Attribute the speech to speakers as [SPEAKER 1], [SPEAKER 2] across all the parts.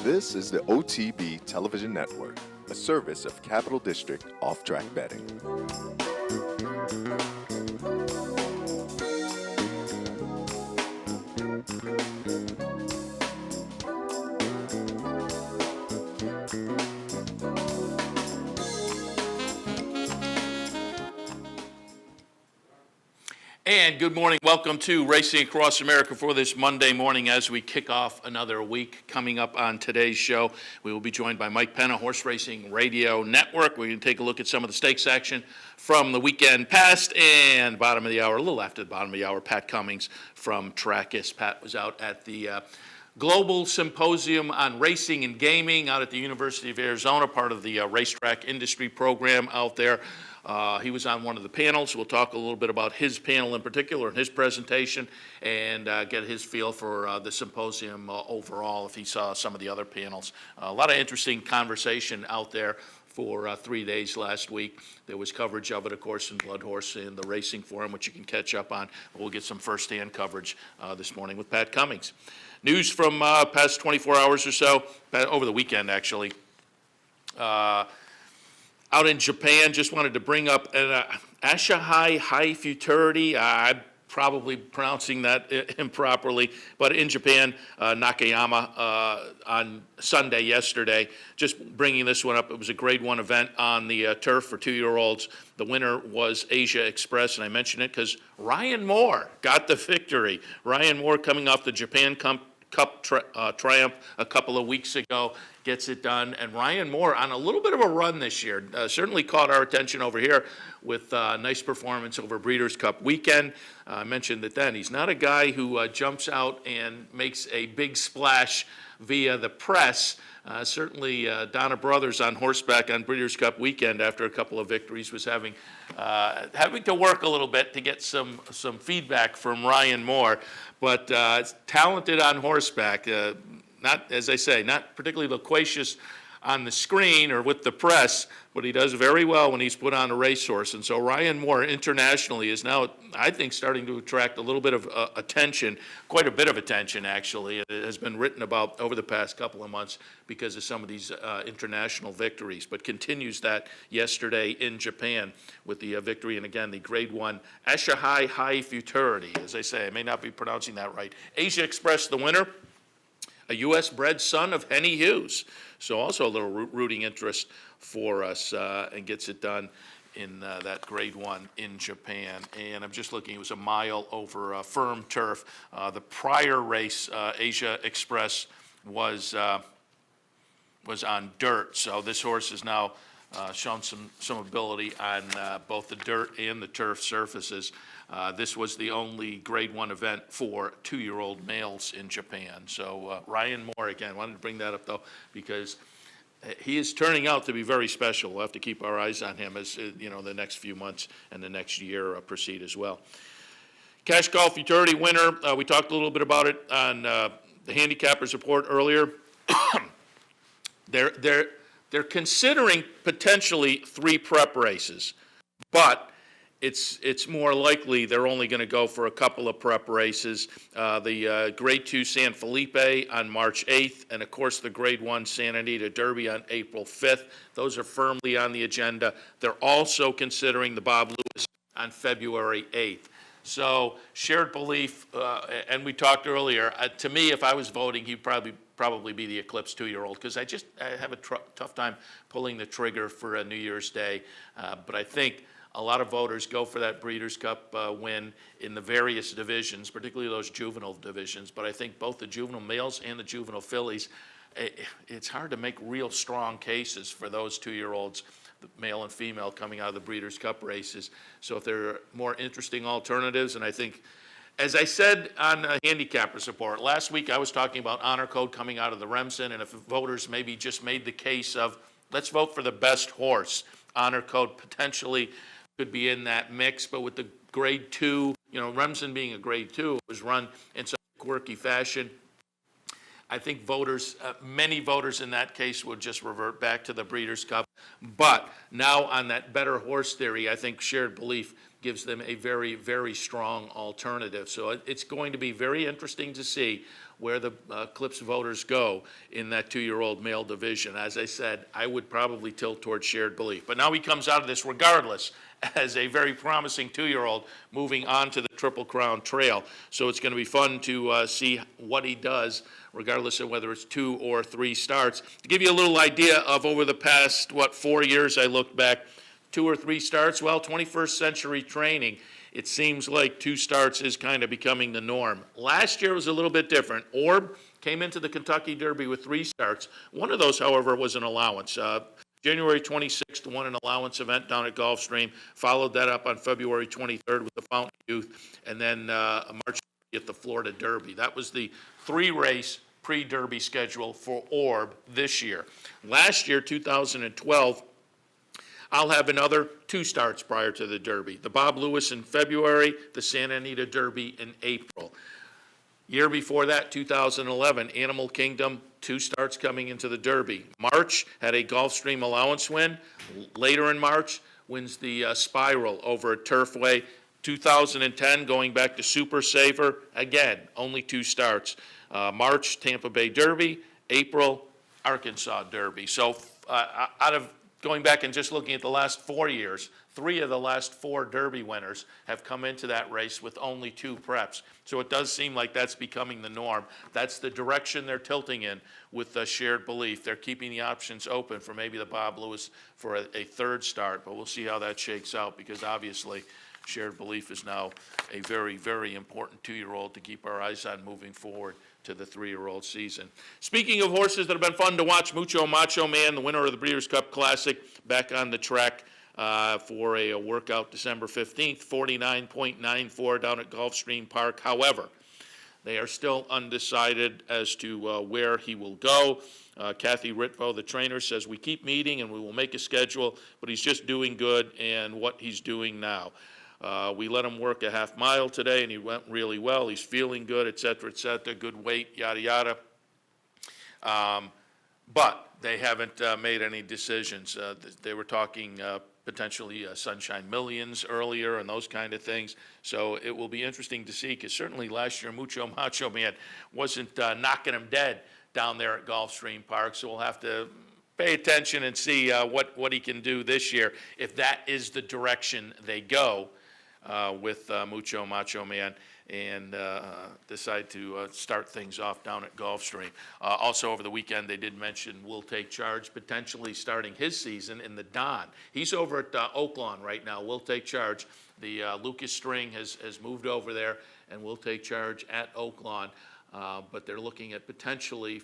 [SPEAKER 1] This is the OTB Television Network, a service of Capital District Off-Track Betting.
[SPEAKER 2] And good morning. Welcome to Racing Across America for this Monday morning as we kick off another week. Coming up on today's show, we will be joined by Mike Penna, Horse Racing Radio Network. We're going to take a look at some of the stakes action from the weekend past, and bottom of the hour, a little after the bottom of the hour, Pat Cummings from Trackist. Pat was out at the Global Symposium on Racing and Gaming out at the University of Arizona, part of the racetrack industry program out there. He was on one of the panels. We'll talk a little bit about his panel in particular and his presentation and get his feel for the symposium overall if he saw some of the other panels. A lot of interesting conversation out there for 3 days last week. There was coverage of it, of course, in Blood Horse and the Racing Forum, which you can catch up on. We'll get some first-hand coverage this morning with Pat Cummings. News from past 24 hours or so, over the weekend actually. Out in Japan, just wanted to bring up Ashihai High Futurity. I'm probably pronouncing that improperly, but in Japan, Nakayama on Sunday yesterday, just bringing this one up. It was a grade 1 event on the turf for 2-year-olds. The winner was Asia Express, and I mention it because Ryan Moore got the victory. Ryan Moore coming off the Japan Cup triumph a couple of weeks ago, gets it done. And Ryan Moore on a little bit of a run this year, certainly caught our attention over here with a nice performance over Breeders' Cup weekend. I mentioned that then. He's not a guy who jumps out and makes a big splash via the press. Certainly Donna Brothers on horseback on Breeders' Cup weekend after a couple of victories was having to work a little bit to get some feedback from Ryan Moore. But talented on horseback, not, as I say, not particularly loquacious on the screen or with the press, but he does very well when he's put on a racehorse. And so Ryan Moore internationally is now, I think, starting to attract a little bit of attention, quite a bit of attention actually. It has been written about over the past couple of months because of some of these international victories, but continues that yesterday in Japan with the victory, and again, the grade 1 Ashihai High Futurity. As I say, I may not be pronouncing that right. Asia Express, the winner, a U.S.-bred son of Henny Hughes. So also a little rooting interest for us, and gets it done in that grade 1 in Japan. And I'm just looking, it was a mile over firm turf. The prior race, Asia Express, was on dirt. So this horse has now shown some ability on both the dirt and the turf surfaces. This was the only grade 1 event for 2-year-old males in Japan. So Ryan Moore, again, wanted to bring that up though, because he is turning out to be very special. We'll have to keep our eyes on him as the next few months and the next year proceed as well. Cash Golf Futurity winner, we talked a little bit about it on the Handicappers Report earlier. They're considering potentially 3 prep races, but it's more likely they're only going to go for a couple of prep races. The Grade 2 San Felipe on March 8th, and of course the Grade 1 Santa Anita Derby on April 5th. Those are firmly on the agenda. They're also considering the Bob Lewis on February 8th. So shared belief, and we talked earlier, to me, if I was voting, he'd probably be the Eclipse 2-year-old, because I have a tough time pulling the trigger for a New Year's Day. But I think a lot of voters go for that Breeders' Cup win in the various divisions, particularly those juvenile divisions. But I think both the juvenile males and the juvenile fillies, it's hard to make real strong cases for those 2-year-olds, male and female, coming out of the Breeders' Cup races. So if there are more interesting alternatives, and I think, as I said on a Handicappers Report, last week I was talking about Honor Code coming out of the Remsen, and if voters maybe just made the case of, let's vote for the best horse, Honor Code potentially could be in that mix. But with the grade 2, Remsen being a grade 2, it was run in such a quirky fashion. I think voters, many voters in that case would just revert back to the Breeders' Cup. But now on that better horse theory, I think Shared Belief gives them a very, very strong alternative. So it's going to be very interesting to see where the Clips voters go in that 2-year-old male division. As I said, I would probably tilt towards Shared Belief. But now he comes out of this regardless as a very promising 2-year-old moving on to the Triple Crown Trail. So it's going to be fun to see what he does, regardless of whether it's 2 or 3 starts. To give you a little idea of over the past, 4 years, I looked back, 2 or 3 starts, well, 21st century training, it seems like 2 starts is kind of becoming the norm. Last year was a little bit different. Orb came into the Kentucky Derby with 3 starts. One of those, however, was an allowance. January 26th won an allowance event down at Gulfstream, followed that up on February 23rd with the Fountain Youth, and then March 30th, the Florida Derby. That was the 3-race pre-Derby schedule for Orb this year. Last year, 2012, I'll have another 2 starts prior to the Derby. The Bob Lewis in February, the Santa Anita Derby in April. Year before that, 2011, Animal Kingdom, 2 starts coming into the Derby. March had a Gulfstream allowance win. Later in March, wins the Spiral over at Turfway. 2010, going back to Super Saver, again, only 2 starts. March, Tampa Bay Derby. April, Arkansas Derby. So out of going back and just looking at the last 4 years, 3 of the last 4 Derby winners have come into that race with only 2 preps. So it does seem like that's becoming the norm. That's the direction they're tilting in with the Shared Belief. They're keeping the options open for maybe the Bob Lewis for a 3rd start, but we'll see how that shakes out because obviously Shared Belief is now a very, very important 2-year-old to keep our eyes on moving forward to the 3-year-old season. Speaking of horses that have been fun to watch, Mucho Macho Man, the winner of the Breeders' Cup Classic, back on the track for a workout December 15th, 49.94 down at Gulfstream Park. However, they are still undecided as to where he will go. Kathy Ritvo, the trainer, says, we keep meeting and we will make a schedule, but he's just doing good and what he's doing now. We let him work a half mile today, and he went really well. He's feeling good, et cetera, good weight, yada, yada. But they haven't made any decisions. They were talking potentially Sunshine Millions earlier and those kind of things. So it will be interesting to see, because certainly last year Mucho Macho Man wasn't knocking him dead down there at Gulfstream Park. So we'll have to pay attention and see what he can do this year, if that is the direction they go with Mucho Macho Man, and decide to start things off down at Gulfstream. Also over the weekend, they did mention Will Take Charge potentially starting his season in the Don. He's over at Oaklawn right now. Will Take Charge. The Lucas String has moved over there, and Will Take Charge at Oaklawn. But they're looking at potentially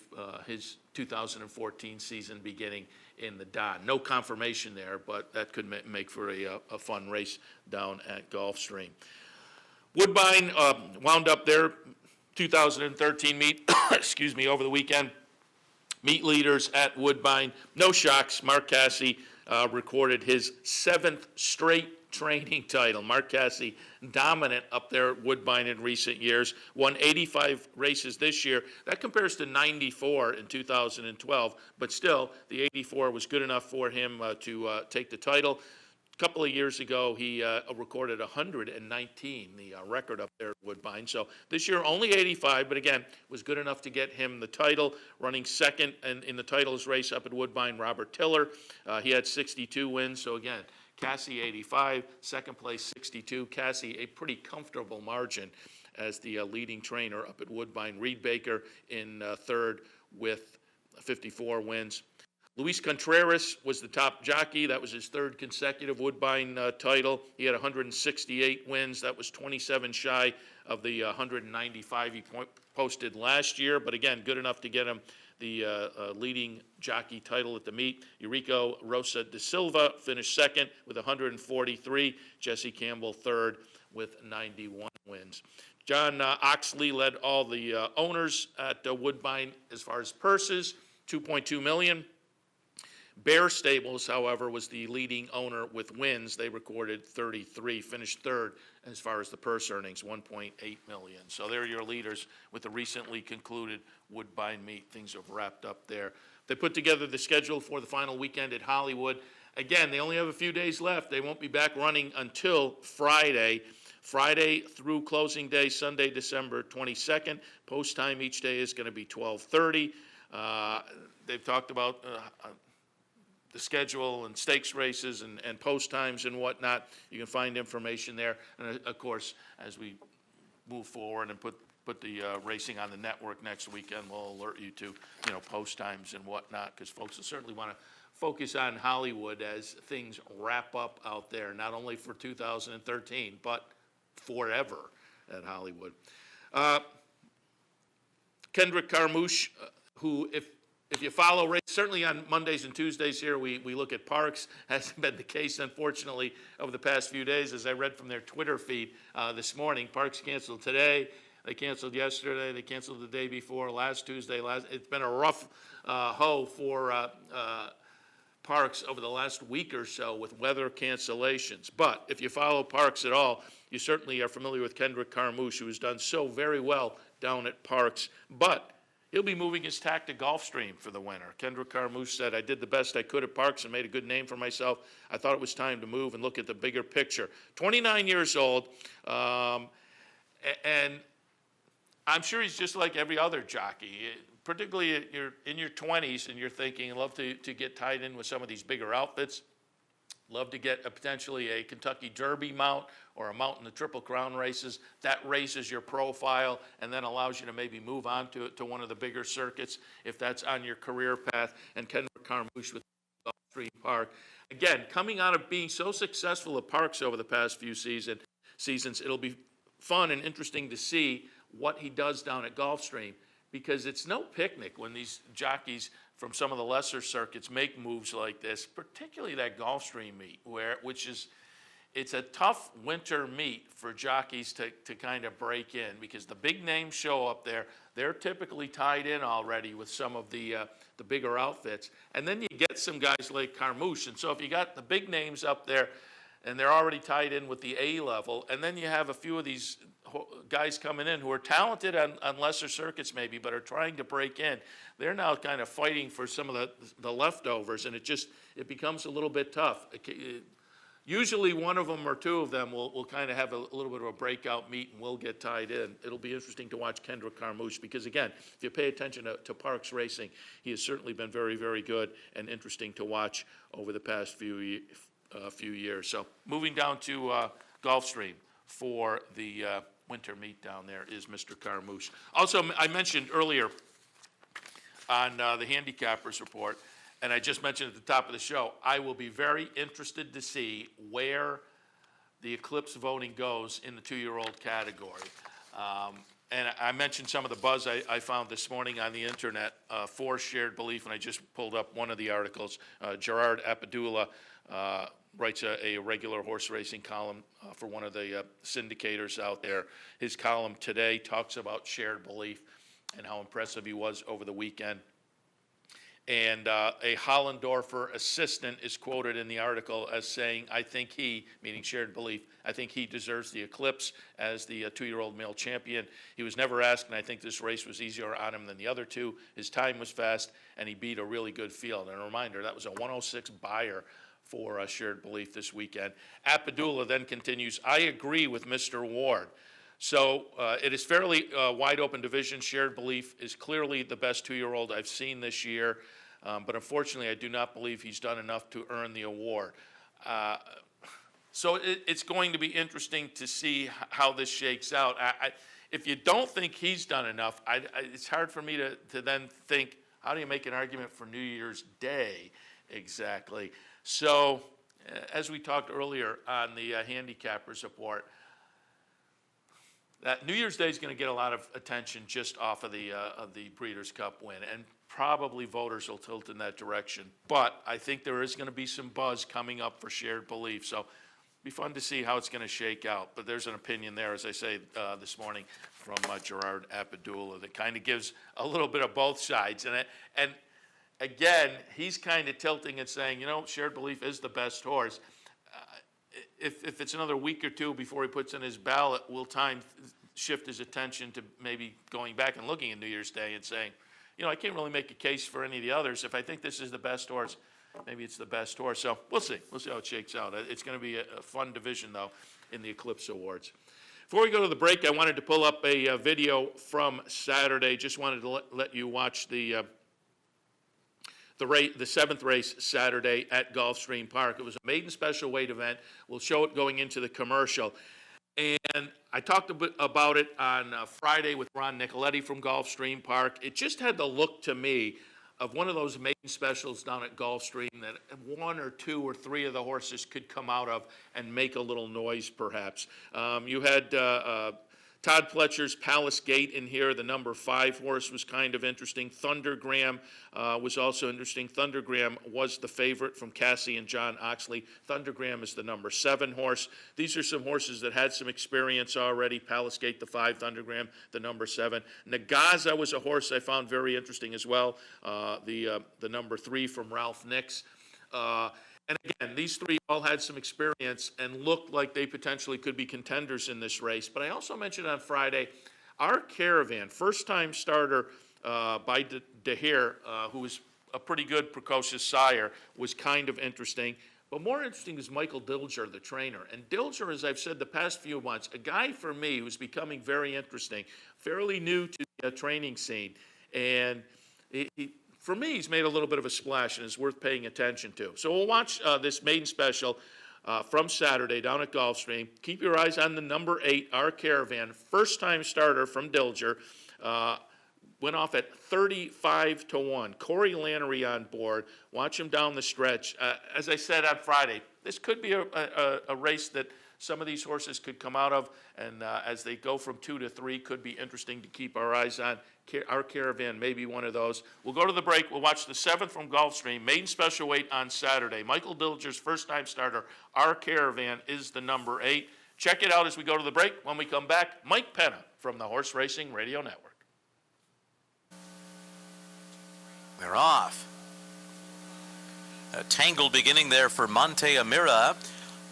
[SPEAKER 2] his 2014 season beginning in the Don. No confirmation there, but that could make for a fun race down at Gulfstream. Woodbine wound up their 2013 meet, excuse me, over the weekend. Meet leaders at Woodbine. No shocks. Mark Casse recorded his 7th straight training title. Mark Casse dominant up there at Woodbine in recent years. Won 85 races this year. That compares to 94 in 2012, but still the 84 was good enough for him to take the title. A couple of years ago, he recorded 119, the record up there at Woodbine. So this year, only 85, but again, was good enough to get him the title. Running second in the titles race up at Woodbine, Robert Tiller. He had 62 wins, so again, Casse 85, second place 62. Casse a pretty comfortable margin as the leading trainer up at Woodbine. Reed Baker in third with 54 wins. Luis Contreras was the top jockey. That was his 3rd consecutive Woodbine title. He had 168 wins. That was 27 shy of the 195 he posted last year, but again, good enough to get him the leading jockey title at the meet. Eurico Rosa da Silva finished second with 143. Jesse Campbell third with 91 wins. John Oxley led all the owners at Woodbine as far as purses, $2.2 million. Bear Stables, however, was the leading owner with wins. They recorded 33, finished third as far as the purse earnings, 1.8 million. So they're your leaders with the recently concluded Woodbine meet. Things have wrapped up there. They put together the schedule for the final weekend at Hollywood. Again, they only have a few days left. They won't be back running until Friday. Friday through closing day, Sunday, December 22nd. Post time each day is going to be 12:30. They've talked about the schedule and stakes races and post times and whatnot. You can find information there. And of course, as we move forward and put the racing on the network next weekend, we'll alert you to, post times and whatnot, because folks will certainly want to focus on Hollywood as things wrap up out there, not only for 2013, but forever at Hollywood. Kendrick Carmouche, who, if you follow race, certainly on Mondays and Tuesdays here, we look at Parks. Hasn't been the case, unfortunately, over the past few days. As I read from their Twitter feed this morning, Parks canceled today. They canceled yesterday. They canceled the day before, last Tuesday. It's been a rough hoe for Parks over the last week or so with weather cancellations. But if you follow Parks at all, you certainly are familiar with Kendrick Carmouche, who has done so very well down at Parks. But he'll be moving his tack to Gulfstream for the winter. Kendrick Carmouche said, "I did the best I could at Parks and made a good name for myself. I thought it was time to move and look at the bigger picture." 29 years old, and I'm sure he's just like every other jockey. Particularly you're in your 20s and you're thinking, I'd love to get tied in with some of these bigger outfits. Love to get potentially a Kentucky Derby mount or a mount in the Triple Crown races. That raises your profile and then allows you to maybe move on to one of the bigger circuits if that's on your career path. And Kendrick Carmouche with Gulfstream Park. Again, coming out of being so successful at Parks over the past few seasons, it'll be fun and interesting to see what he does down at Gulfstream, because it's no picnic when these jockeys from some of the lesser circuits make moves like this, particularly that Gulfstream meet, it's a tough winter meet for jockeys to kind of break in, because the big names show up there. They're typically tied in already with some of the bigger outfits. And then you get some guys like Carmouche. And so if you got the big names up there and they're already tied in with the A level, and then you have a few of these guys coming in who are talented on lesser circuits maybe, but are trying to break in, they're now kind of fighting for some of the leftovers, and it becomes a little bit tough. Usually one of them or two of them will kind of have a little bit of a breakout meet and will get tied in. It'll be interesting to watch Kendrick Carmouche, because again, if you pay attention to Parks racing, he has certainly been very, very good and interesting to watch over the past few years. So moving down to Gulfstream for the winter meet down there is Mr. Carmouche. Also, I mentioned earlier on the handicappers report, and I just mentioned at the top of the show, I will be very interested to see where the Eclipse voting goes in the 2-year-old category. And I mentioned some of the buzz I found this morning on the internet for Shared Belief, and I just pulled up one of the articles. Gerard Apadula writes a regular horse racing column for one of the syndicators out there. His column today talks about Shared Belief and how impressive he was over the weekend. And a Hollendorfer assistant is quoted in the article as saying, "I think he," meaning Shared Belief, "I think he deserves the Eclipse as the 2-year-old male champion. He was never asked, and I think this race was easier on him than the other two. His time was fast, and he beat a really good field." And a reminder, that was a 106 buyer for Shared Belief this weekend. Apadula then continues, "I agree with Mr. Ward. So it is fairly wide open division. Shared Belief is clearly the best 2-year-old I've seen this year. But unfortunately, I do not believe he's done enough to earn the award." So it's going to be interesting to see how this shakes out. If you don't think he's done enough, it's hard for me to then think, how do you make an argument for New Year's Day exactly? So as we talked earlier on the handicappers report, that New Year's Day is going to get a lot of attention just off of the Breeders' Cup win, and probably voters will tilt in that direction. But I think there is going to be some buzz coming up for Shared Belief, so it'll be fun to see how it's going to shake out. But there's an opinion there, as I say this morning, from Gerard Apadula that kind of gives a little bit of both sides. And again, he's kind of tilting and saying, Shared Belief is the best horse. If it's another week or two before he puts in his ballot, will time shift his attention to maybe going back and looking at New Year's Day and saying, I can't really make a case for any of the others. If I think this is the best horse, maybe it's the best horse. So we'll see. We'll see how it shakes out. It's going to be a fun division, though, in the Eclipse Awards. Before we go to the break, I wanted to pull up a video from Saturday. Just wanted to let you watch the seventh race Saturday at Gulfstream Park. It was a maiden special weight event. We'll show it going into the commercial. And I talked a bit about it on Friday with Ron Nicoletti from Gulfstream Park. It just had the look to me of one of those maiden specials down at Gulfstream that one or two or three of the horses could come out of and make a little noise, perhaps. You had Todd Pletcher's Palace Gate in here. The number 5 horse was kind of interesting. Thundergram was also interesting. Thundergram was the favorite from Cassie and John Oxley. Thundergram is the number 7 horse. These are some horses that had some experience already. Palace Gate, the 5, Thundergram, the number 7. Nagaza was a horse I found very interesting as well. The number 3 from Ralph Nix. And again, these three all had some experience and looked like they potentially could be contenders in this race. But I also mentioned on Friday, our Caravan, first-time starter by Dahir, who was a pretty good precocious sire, was kind of interesting. But more interesting is Michael Dilger, the trainer. And Dilger, as I've said the past few months, a guy for me who's becoming very interesting, fairly new to the training scene. And for me, he's made a little bit of a splash and is worth paying attention to. So we'll watch this maiden special from Saturday down at Gulfstream. Keep your eyes on the number 8, Our Caravan, first-time starter from Dilger. Went off at 35-1. Corey Lannery on board. Watch him down the stretch. As I said on Friday, this could be a race that some of these horses could come out of, and as they go from 2 to 3, could be interesting to keep our eyes on. Our Caravan may be one of those. We'll go to the break. We'll watch the 7th from Gulfstream, maiden special weight on Saturday. Michael Dilger's first-time starter. Our Caravan is the number 8. Check it out as we go to the break. When we come back, Mike Penna from the Horse Racing Radio Network.
[SPEAKER 3] We're off. A tangle beginning there for Monte Amira.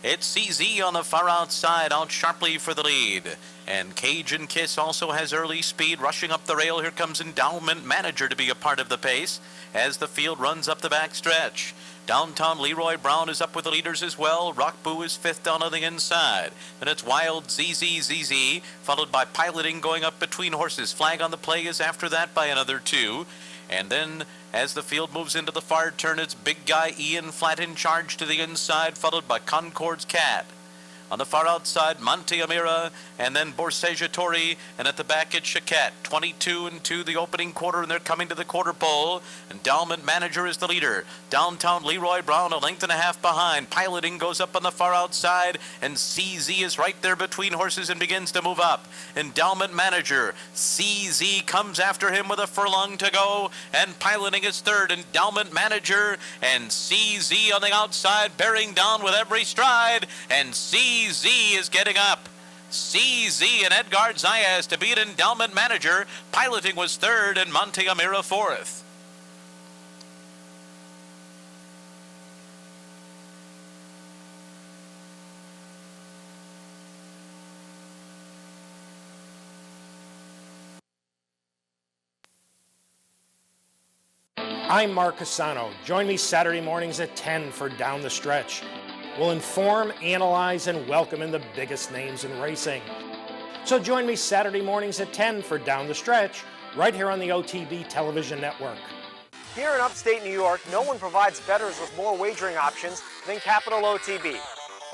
[SPEAKER 3] It's CZ on the far outside, out sharply for the lead. And Cajun Kiss also has early speed, rushing up the rail. Here comes Endowment Manager to be a part of the pace as the field runs up the back stretch. Downtown Leroy Brown is up with the leaders as well. Rockboo is 5th down on the inside. Then it's Wild ZZ, followed by Piloting going up between horses. Flag on the Play is after that by another 2. And then as the field moves into the far turn, it's Big Guy Ian Flat in charge to the inside, followed by Concord's Cat. On the far outside, Monte Amira, and then Borsejatori, and at the back it's Chaquette. 22 into the opening quarter, and they're coming to the quarter pole. Endowment Manager is the leader. Downtown Leroy Brown a length and a half behind. Piloting goes up on the far outside, and CZ is right there between horses and begins to move up. Endowment Manager, CZ comes after him with a furlong to go, and Piloting is 3rd. Endowment Manager and CZ on the outside, bearing down with every stride, and CZ is getting up. CZ and Edgard Zayas to beat Endowment Manager. Piloting was 3rd and Monte Amira 4th.
[SPEAKER 4] I'm Mark Cassano. Join me Saturday mornings at 10 for Down the Stretch. We'll inform, analyze, and welcome in the biggest names in racing. So join me Saturday mornings at 10 for Down the Stretch, right here on the OTB Television Network.
[SPEAKER 5] Here in upstate New York, no one provides bettors with more wagering options than Capital OTB.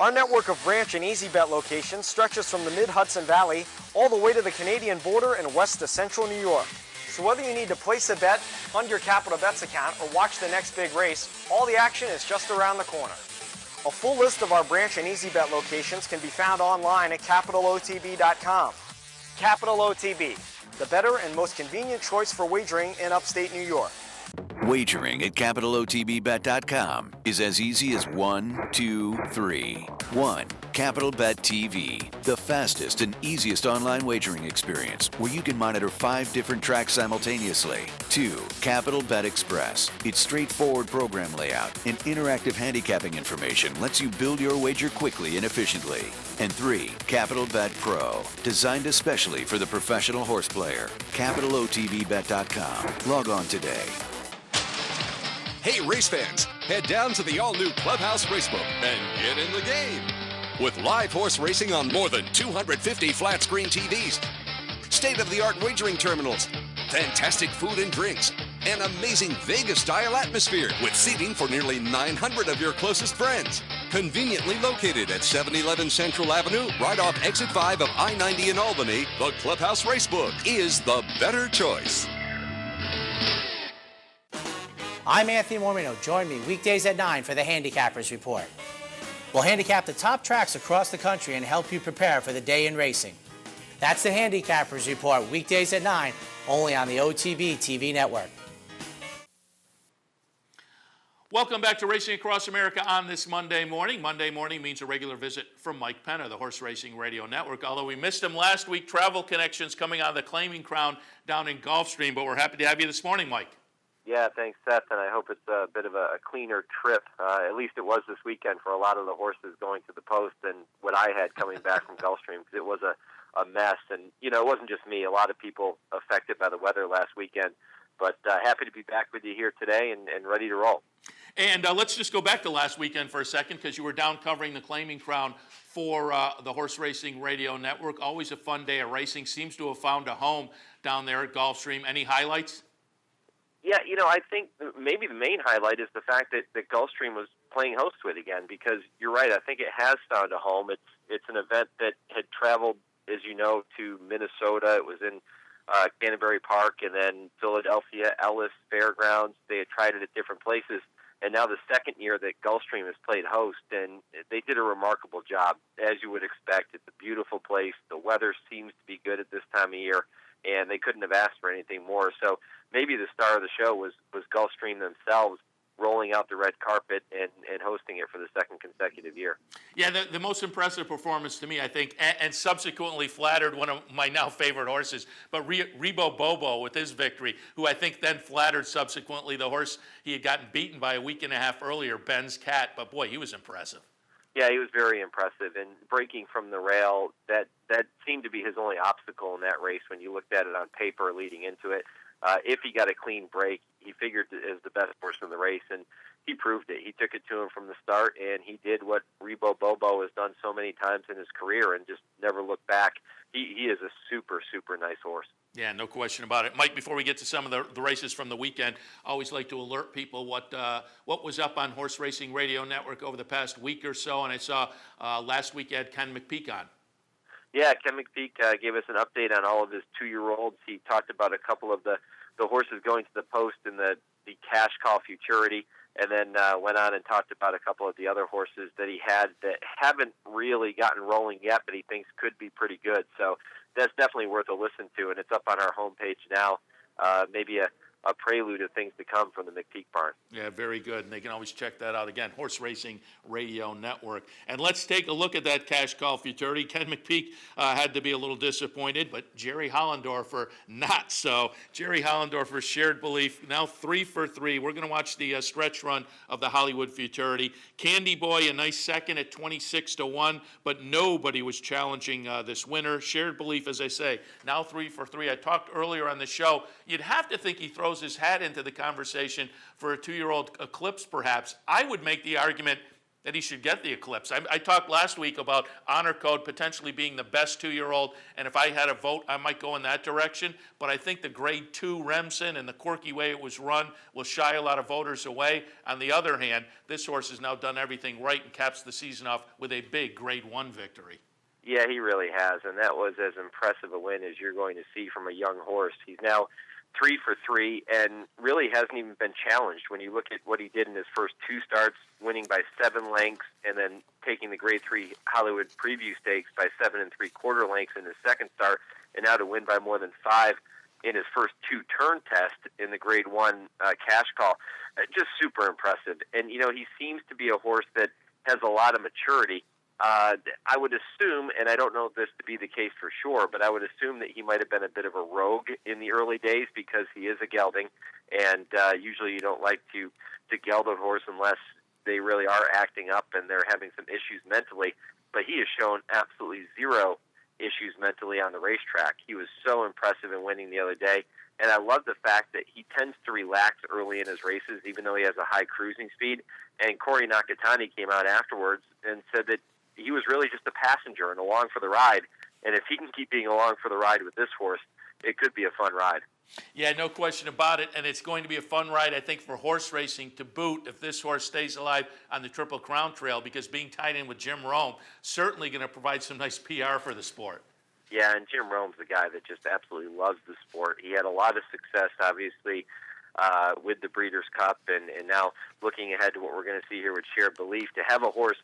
[SPEAKER 5] Our network of branch and easy bet locations stretches from the mid-Hudson Valley all the way to the Canadian border and west to central New York. So whether you need to place a bet, fund your Capital Bets account, or watch the next big race, all the action is just around the corner. A full list of our branch and easy bet locations can be found online at capitalotb.com. Capital OTB, the better and most convenient choice for wagering in upstate New York.
[SPEAKER 6] Wagering at CapitalOTBBet.com is as easy as 1, 2, 3. 1. Capital Bet TV, the fastest and easiest online wagering experience where you can monitor 5 different tracks simultaneously. 2. Capital Bet Express. Its straightforward program layout and interactive handicapping information lets you build your wager quickly and efficiently. And 3. Capital Bet Pro, designed especially for the professional horse player. CapitalOTBBet.com. Log on today.
[SPEAKER 7] Hey, race fans, head down to the all-new Clubhouse Racebook and get in the game. With live horse racing on more than 250 flat-screen TVs, state-of-the-art wagering terminals, fantastic food and drinks, an amazing Vegas-style atmosphere with seating for nearly 900 of your closest friends. Conveniently located at 711 Central Avenue, right off Exit 5 of I-90 in Albany, the Clubhouse Racebook is the better choice.
[SPEAKER 8] I'm Anthony Mormino. Join me weekdays at 9 for the Handicappers Report. We'll handicap the top tracks across the country and help you prepare for the day in racing. That's the Handicappers Report, weekdays at 9, only on the OTB TV network.
[SPEAKER 2] Welcome back to Racing Across America on this Monday morning. Monday morning means a regular visit from Mike Penna, the Horse Racing Radio Network. Although we missed him last week, travel connections coming out of the Claiming Crown down in Gulfstream, but we're happy to have you this morning, Mike.
[SPEAKER 9] Yeah, thanks, Seth, and I hope it's a bit of a cleaner trip. At least it was this weekend for a lot of the horses going to the post and what I had coming back from Gulfstream, because it was a mess. And, you know, it wasn't just me. A lot of people affected by the weather last weekend. But happy to be back with you here today and ready to roll.
[SPEAKER 2] And let's just go back to last weekend for a second, because you were down covering the Claiming Crown for the Horse Racing Radio Network. Always a fun day of racing. Seems to have found a home down there at Gulfstream. Any highlights?
[SPEAKER 9] Yeah, you know, I think maybe the main highlight is the fact that Gulfstream was playing host to it again, because you're right. I think it has found a home. It's an event that had traveled, as you know, to Minnesota. It was in Canterbury Park, and then Philadelphia, Ellis, Fairgrounds. They had tried it at different places. And now the second year that Gulfstream has played host, and they did a remarkable job, as you would expect. It's a beautiful place. The weather seems to be good at this time of year, and they couldn't have asked for anything more. So maybe the star of the show was Gulfstream themselves, rolling out the red carpet and hosting it for the second consecutive year.
[SPEAKER 2] Yeah, the most impressive performance to me, I think, and subsequently flattered one of my now favorite horses, but Rebo Bobo with his victory, who I think then flattered subsequently the horse he had gotten beaten by a week and a half earlier, Ben's Cat. But boy, he was impressive.
[SPEAKER 9] Yeah, he was very impressive, and breaking from the rail, that seemed to be his only obstacle in that race when you looked at it on paper leading into it. If he got a clean break, he figured as the best horse in the race, and he proved it. He took it to him from the start, and he did what Rebo Bobo has done so many times in his career and just never looked back. He is a super, super nice horse.
[SPEAKER 2] Yeah, no question about it. Mike, before we get to some of the races from the weekend, I always like to alert people what was up on Horse Racing Radio Network over the past week or so, and I saw last week you had Ken McPeek on.
[SPEAKER 9] Yeah, Ken McPeek gave us an update on all of his 2-year-olds. He talked about a couple of the horses going to the post in the Cash Call Futurity, and then went on and talked about a couple of the other horses that he had that haven't really gotten rolling yet, but he thinks could be pretty good. So that's definitely worth a listen to, and it's up on our homepage now. Maybe a prelude of things to come from the McPeek barn.
[SPEAKER 2] Yeah, very good. And they can always check that out. Again, Horse Racing Radio Network. And let's take a look at that Cash Call Futurity. Ken McPeek had to be a little disappointed, but Jerry Hollendorfer not so. Jerry Hollendorfer shared belief, now 3 for 3. We're going to watch the stretch run of the Hollywood Futurity. Candy Boy, a nice second at 26-1, but nobody was challenging this winner. Shared belief, as I say, now 3 for 3. I talked earlier on the show. You'd have to think he throws his hat into the conversation for a 2-year-old Eclipse, perhaps. I would make the argument that he should get the Eclipse. I talked last week about Honor Code potentially being the best 2-year-old, and if I had a vote, I might go in that direction. But I think the Grade 2 Remsen and the quirky way it was run will shy a lot of voters away. On the other hand, this horse has now done everything right and caps the season off with a big Grade 1 victory.
[SPEAKER 9] Yeah, he really has, and that was as impressive a win as you're going to see from a young horse. He's now 3 for 3, and really hasn't even been challenged. When you look at what he did in his first 2 starts, winning by 7 lengths, and then taking the Grade 3 Hollywood Preview Stakes by 7 3/4 lengths in his second start, and now to win by more than 5 in his first 2-turn test in the Grade 1 cash call. Just super impressive. And, he seems to be a horse that has a lot of maturity. I would assume, and I don't know this to be the case for sure, but I would assume that he might have been a bit of a rogue in the early days because he is a gelding, and usually you don't like to geld a horse unless they really are acting up and they're having some issues mentally. But he has shown absolutely zero issues mentally on the racetrack. He was so impressive in winning the other day, and I love the fact that he tends to relax early in his races, even though he has a high cruising speed. And Corey Nakatani came out afterwards and said that he was really just a passenger and along for the ride. And if he can keep being along for the ride with this horse, it could be a fun ride.
[SPEAKER 2] Yeah, no question about it, and it's going to be a fun ride, I think, for horse racing to boot if this horse stays alive on the Triple Crown Trail, because being tied in with Jim Rome certainly going to provide some nice PR for the sport.
[SPEAKER 9] Yeah, and Jim Rome's a guy that just absolutely loves the sport. He had a lot of success, obviously, with the Breeders' Cup, and now looking ahead to what we're going to see here with Shared Belief, to have a horse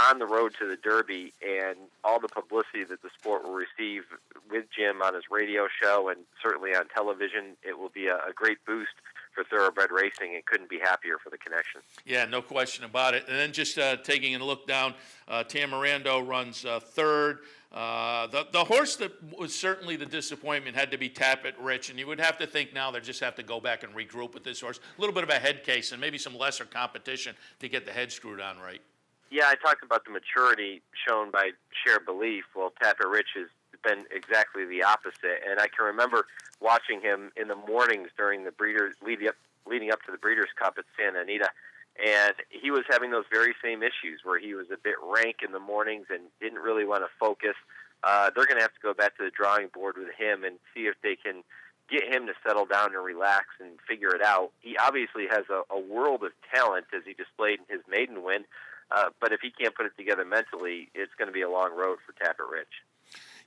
[SPEAKER 9] on the road to the Derby and all the publicity that the sport will receive with Jim on his radio show and certainly on television, it will be a great boost for thoroughbred racing, and couldn't be happier for the connection.
[SPEAKER 2] Yeah, no question about it. And then just taking a look down, Tamorando runs third. The horse that was certainly the disappointment had to be Tapit Rich, and you would have to think now they just have to go back and regroup with this horse. A little bit of a head case and maybe some lesser competition to get the head screwed on right.
[SPEAKER 9] Yeah, I talked about the maturity shown by Shared Belief. Well, Tapit Rich has been exactly the opposite, and I can remember watching him in the mornings during the leading up to the Breeders' Cup at Santa Anita, and he was having those very same issues where he was a bit rank in the mornings and didn't really want to focus. They're going to have to go back to the drawing board with him and see if they can get him to settle down and relax and figure it out. He obviously has a world of talent, as he displayed in his maiden win, but if he can't put it together mentally, it's going to be a long road for Tapit Rich.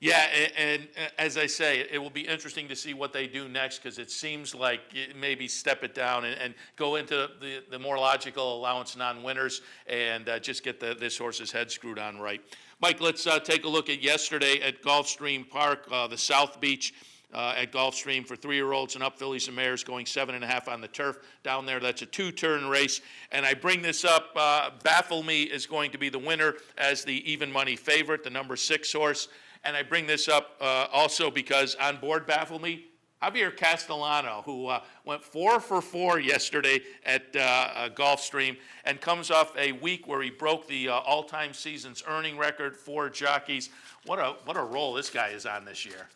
[SPEAKER 2] Yeah, and as I say, it will be interesting to see what they do next, because it seems like maybe step it down and go into the more logical allowance non-winners and just get this horse's head screwed on right. Mike, let's take a look at yesterday at Gulfstream Park, the South Beach at Gulfstream for 3-year-olds and up, fillies and mares going 7.5 on the turf down there. That's a 2-turn race. And I bring this up, Baffle Me is going to be the winner as the even money favorite, the number 6 horse. And I bring this up also because on board Baffle Me, Javier Castellano, who went 4 for 4 yesterday at Gulfstream and comes off a week where he broke the all-time season's earning record for jockeys. What a role this guy is on this year.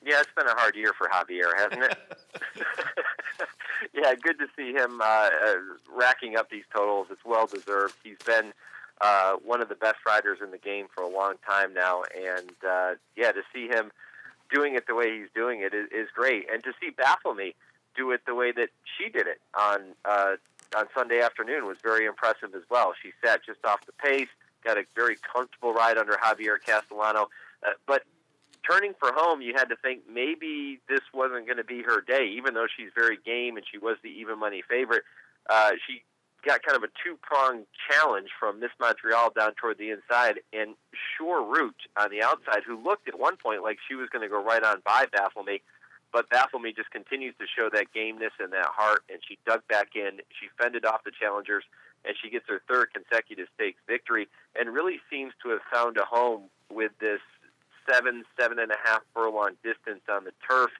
[SPEAKER 9] Yeah, it's been a hard year for Javier, hasn't it? Yeah, good to see him racking up these totals. It's well-deserved. He's been one of the best riders in the game for a long time now, and to see him doing it the way he's doing it is great. And to see Baffle Me do it the way that she did it on Sunday afternoon was very impressive as well. She sat just off the pace, got a very comfortable ride under Javier Castellano, but turning for home, you had to think maybe this wasn't going to be her day, even though she's very game and she was the even money favorite. She got kind of a 2-pronged challenge from Miss Montreal down toward the inside, and Sure Root on the outside, who looked at one point like she was going to go right on by Baffle Me, but Baffle Me just continues to show that gameness and that heart, and she dug back in. She fended off the challengers, and she gets her 3rd consecutive stakes victory, and really seems to have found a home with this 7.5 furlong distance on the turf.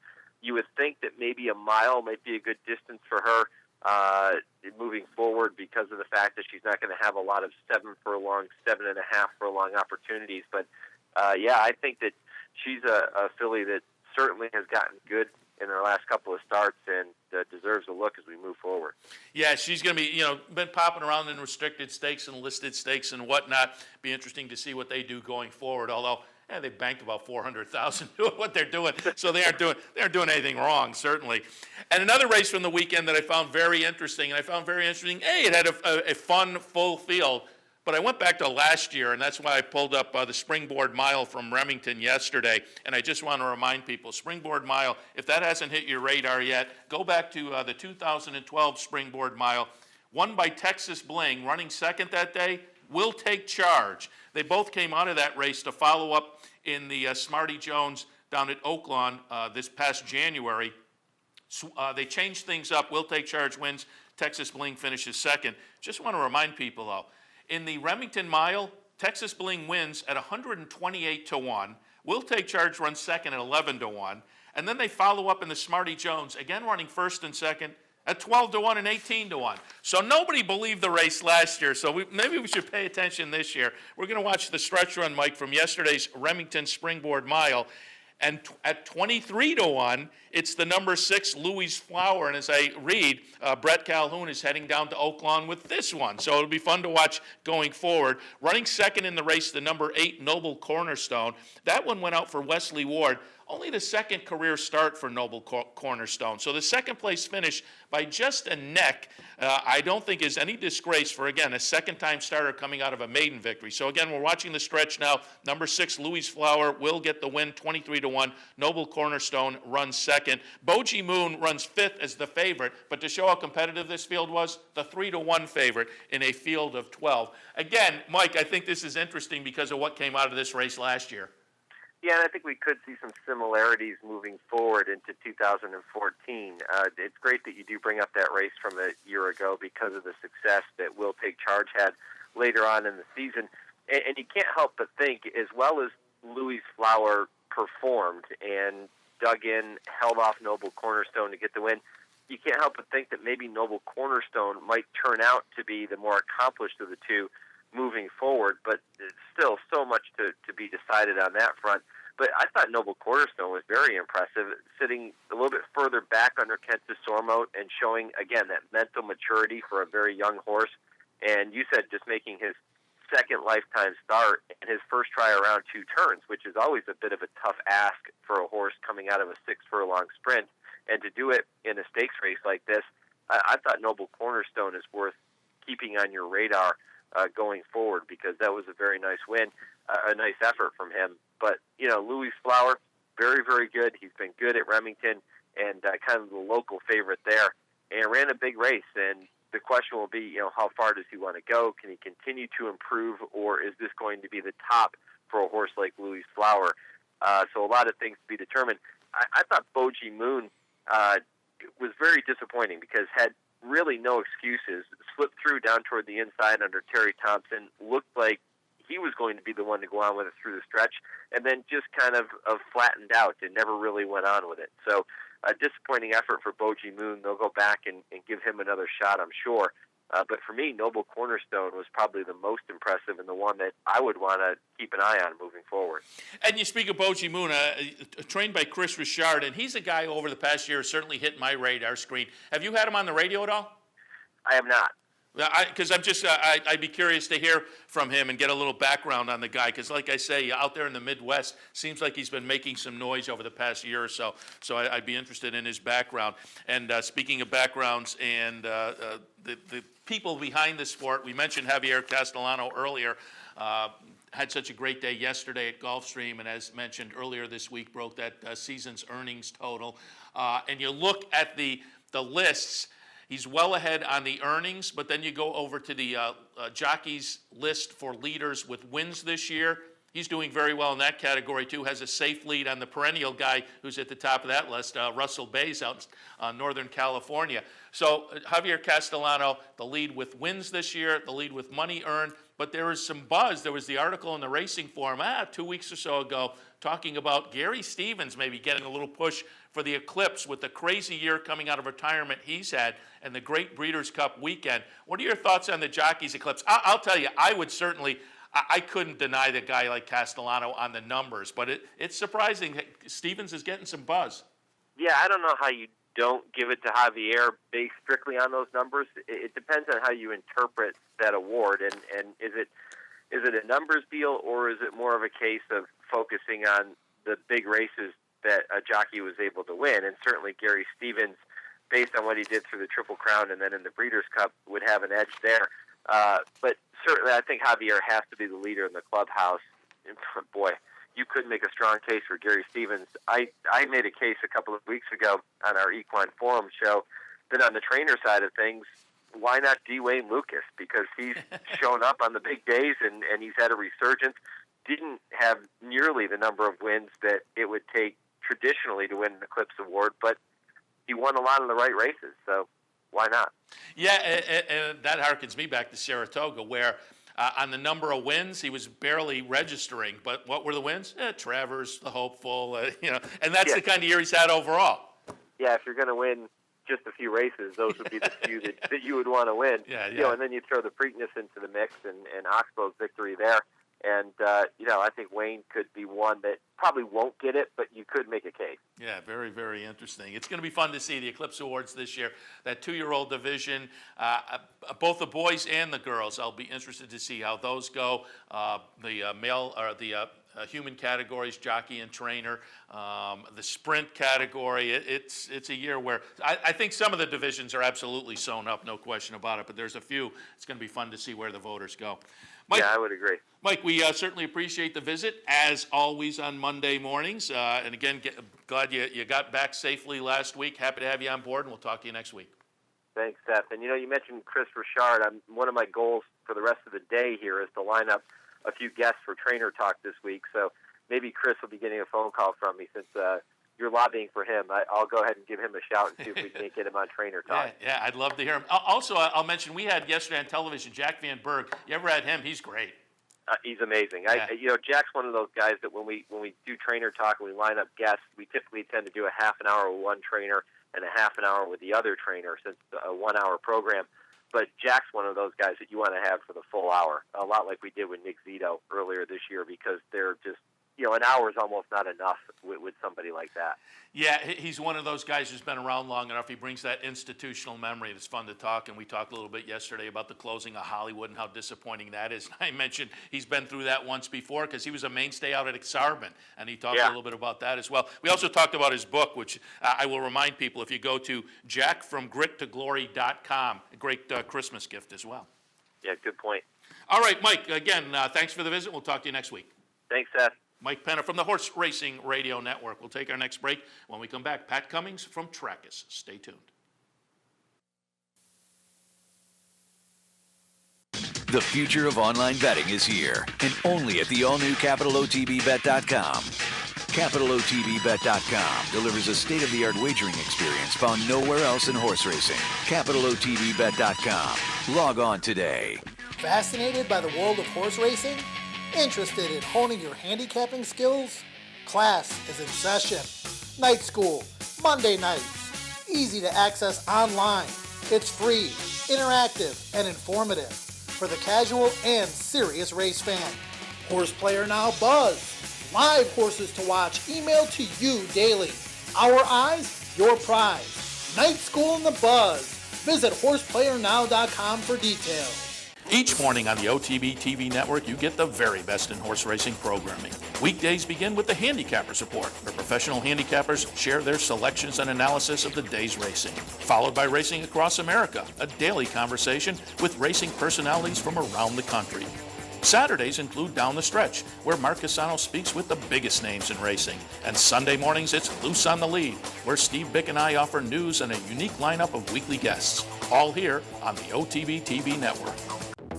[SPEAKER 9] You would think that maybe a mile might be a good distance for her moving forward, because of the fact that she's not going to have a lot of 7.5 furlong opportunities. But I think that she's a filly that certainly has gotten good in her last couple of starts and deserves a look as we move forward.
[SPEAKER 2] Yeah, she's going to be, been popping around in restricted stakes and listed stakes and whatnot. Be interesting to see what they do going forward, although they banked about $400,000 doing what they're doing, so they aren't doing anything wrong, certainly. And another race from the weekend that I found very interesting, it had a fun, full field, but I went back to last year, and that's why I pulled up the Springboard Mile from Remington yesterday, and I just want to remind people, Springboard Mile, if that hasn't hit your radar yet, go back to the 2012 Springboard Mile, won by Texas Bling, running second that day, Will Take Charge. They both came out of that race to follow up in the Smarty Jones down at Oaklawn this past January. They changed things up. Will Take Charge wins. Texas Bling finishes second. Just want to remind people, though, in the Remington Mile, Texas Bling wins at 128 to 1. Will Take Charge runs second at 11 to 1. And then they follow up in the Smarty Jones, again running first and second at 12 to 1 and 18 to 1. So nobody believed the race last year, so maybe we should pay attention this year. We're going to watch the stretch run, Mike, from yesterday's Remington Springboard Mile. And at 23 to 1, it's the number 6 Louis Flower. And as I read, Brett Calhoun is heading down to Oaklawn with this one. So it'll be fun to watch going forward. Running second in the race, the number 8 Noble Cornerstone. That one went out for Wesley Ward. Only the second career start for Noble Cornerstone. So the second place finish by just a neck, I don't think is any disgrace for, again, a second-time starter coming out of a maiden victory. So again, we're watching the stretch now. Number 6, Louis Flower, will get the win, 23 to 1. Noble Cornerstone runs second. Boji Moon runs fifth as the favorite, but to show how competitive this field was, the 3 to 1 favorite in a field of 12. Again, Mike, I think this is interesting because of what came out of this race last year.
[SPEAKER 9] Yeah, and I think we could see some similarities moving forward into 2014. It's great that you do bring up that race from a year ago because of the success that Will Take Charge had later on in the season. And you can't help but think, as well as Louis Flower performed and dug in, held off Noble Cornerstone to get the win, you can't help but think that maybe Noble Cornerstone might turn out to be the more accomplished of the two moving forward, but still so much to be decided on that front. But I thought Noble Cornerstone was very impressive, sitting a little bit further back under Kent DeSormo and showing, again, that mental maturity for a very young horse. And you said just making his second lifetime start and his first try around 2 turns, which is always a bit of a tough ask for a horse coming out of a 6-furlong sprint. And to do it in a stakes race like this, I thought Noble Cornerstone is worth keeping on your radar going forward, because that was a very nice win, a nice effort from him. But, you know, Louis Flower, very, very good. He's been good at Remington and kind of the local favorite there, and ran a big race. And the question will be, you know, how far does he want to go? Can he continue to improve, or is this going to be the top for a horse like Louis Flower? So a lot of things to be determined. I thought Boji Moon was very disappointing because had really no excuses, slipped through down toward the inside under Terry Thompson, looked like he was going to be the one to go on with it through the stretch, and then just kind of flattened out and never really went on with it. So a disappointing effort for Boji Moon. They'll go back and give him another shot, I'm sure. But for me, Noble Cornerstone was probably the most impressive and the one that I would want to keep an eye on moving forward.
[SPEAKER 2] And you speak of Boji Moon, trained by Chris Richard, and he's a guy over the past year who certainly hit my radar screen. Have you had him on the radio at all?
[SPEAKER 9] I have not.
[SPEAKER 2] Because I'd be curious to hear from him and get a little background on the guy. Because, like I say, out there in the Midwest, seems like he's been making some noise over the past year or so. So I'd be interested in his background. And speaking of backgrounds and the people behind the sport, we mentioned Javier Castellano earlier. Had such a great day yesterday at Gulfstream, and as mentioned earlier this week, broke that season's earnings total. And you look at the lists. He's well ahead on the earnings, but then you go over to the jockeys list for leaders with wins this year. He's doing very well in that category, too. Has a safe lead on the perennial guy who's at the top of that list, Russell Bays out in Northern California. So Javier Castellano, the lead with wins this year, the lead with money earned. But there is some buzz. There was the article in the Racing Forum 2 weeks or so ago talking about Gary Stevens maybe getting a little push for the Eclipse with the crazy year coming out of retirement he's had and the great Breeders' Cup weekend. What are your thoughts on the Jockeys Eclipse? I'll tell you, I couldn't deny the guy like Castellano on the numbers, but it's surprising that Stevens is getting some buzz.
[SPEAKER 9] Yeah, I don't know how you don't give it to Javier based strictly on those numbers. It depends on how you interpret that award, and is it a numbers deal, or is it more of a case of focusing on the big races that a jockey was able to win? And certainly Gary Stevens, based on what he did through the Triple Crown and then in the Breeders' Cup, would have an edge there. But certainly I think Javier has to be the leader in the clubhouse. And boy, you couldn't make a strong case for Gary Stevens. I made a case a couple of weeks ago on our Equine Forum show that on the trainer side of things, why not D. Wayne Lucas? Because he's shown up on the big days and he's had a resurgence. Didn't have nearly the number of wins that it would take traditionally to win an Eclipse Award, but he won a lot of the right races, so why not?
[SPEAKER 2] Yeah, and that harkens me back to Saratoga, where on the number of wins, he was barely registering. But what were the wins? Travers, the hopeful, and that's the kind of year he's had overall.
[SPEAKER 9] Yeah, if you're going to win just a few races, those would be the few that you would want to win.
[SPEAKER 2] Yeah.
[SPEAKER 9] And then you throw the Preakness into the mix and Oxbow's victory there. And, I think Wayne could be one that probably won't get it, but you could make a case.
[SPEAKER 2] Yeah, very, very interesting. It's going to be fun to see the Eclipse Awards this year. That 2-year-old division, both the boys and the girls, I'll be interested to see how those go. The male or the human categories, jockey and trainer, the sprint category. It's a year where I think some of the divisions are absolutely sewn up, no question about it. But there's a few. It's going to be fun to see where the voters go. Mike,
[SPEAKER 9] yeah, I would agree.
[SPEAKER 2] Mike, we certainly appreciate the visit, as always, on Monday mornings. And again, glad you got back safely last week. Happy to have you on board, and we'll talk to you next week.
[SPEAKER 9] Thanks, Seth. And, you mentioned Chris Richard. One of my goals for the rest of the day here is to line up a few guests for Trainer Talk this week. So maybe Chris will be getting a phone call from me since you're lobbying for him. I'll go ahead and give him a shout and see if we can't get him on Trainer Talk.
[SPEAKER 2] Yeah, I'd love to hear him. Also, I'll mention we had yesterday on television Jack Van Berg. You ever had him? He's great.
[SPEAKER 9] He's amazing.
[SPEAKER 2] Yeah.
[SPEAKER 9] Jack's one of those guys that when we do Trainer Talk and we line up guests, we typically tend to do a half an hour with one trainer and a half an hour with the other trainer, since it's a 1 hour program. But Jack's one of those guys that you want to have for the full hour, a lot like we did with Nick Zito earlier this year, because they're just, an hour is almost not enough with somebody like that.
[SPEAKER 2] Yeah, he's one of those guys who's been around long enough. He brings that institutional memory. It's fun to talk, and we talked a little bit yesterday about the closing of Hollywood and how disappointing that is. I mentioned he's been through that once before because he was a mainstay out at Exarban, and he talked a little bit about that as well. We also talked about his book, which I will remind people, if you go to jackfromgrittoglory.com, a great Christmas gift as well.
[SPEAKER 9] Yeah, good point.
[SPEAKER 2] All right, Mike, again, thanks for the visit. We'll talk to you next week.
[SPEAKER 9] Thanks, Seth.
[SPEAKER 2] Mike Penna from the Horse Racing Radio Network. We'll take our next break. When we come back, Pat Cummings from Trackers. Stay tuned.
[SPEAKER 6] The future of online betting is here, and only at the all-new CapitalOTBBet.com. CapitalOTBBet.com delivers a state-of-the-art wagering experience found nowhere else in horse racing. CapitalOTBBet.com. Log on today.
[SPEAKER 10] Fascinated by the world of horse racing? Interested in honing your handicapping skills? Class is in session. Night school, Monday nights. Easy to access online. It's free, interactive, and informative for the casual and serious race fan. Horse Player Now Buzz. Live horses to watch emailed to you daily. Our eyes, your prize. Night School in the Buzz. Visit horseplayernow.com for details.
[SPEAKER 2] Each morning on the OTB TV network, you get the very best in horse racing programming. Weekdays begin with the Handicappers Report, where professional handicappers share their selections and analysis of the day's racing. Followed by Racing Across America, a daily conversation with racing personalities from around the country. Saturdays include Down the Stretch, where Mark Casano speaks with the biggest names in racing. And Sunday mornings, it's Loose on the Lead, where Steve Bick and I offer news and a unique lineup of weekly guests. All here on the OTB TV network.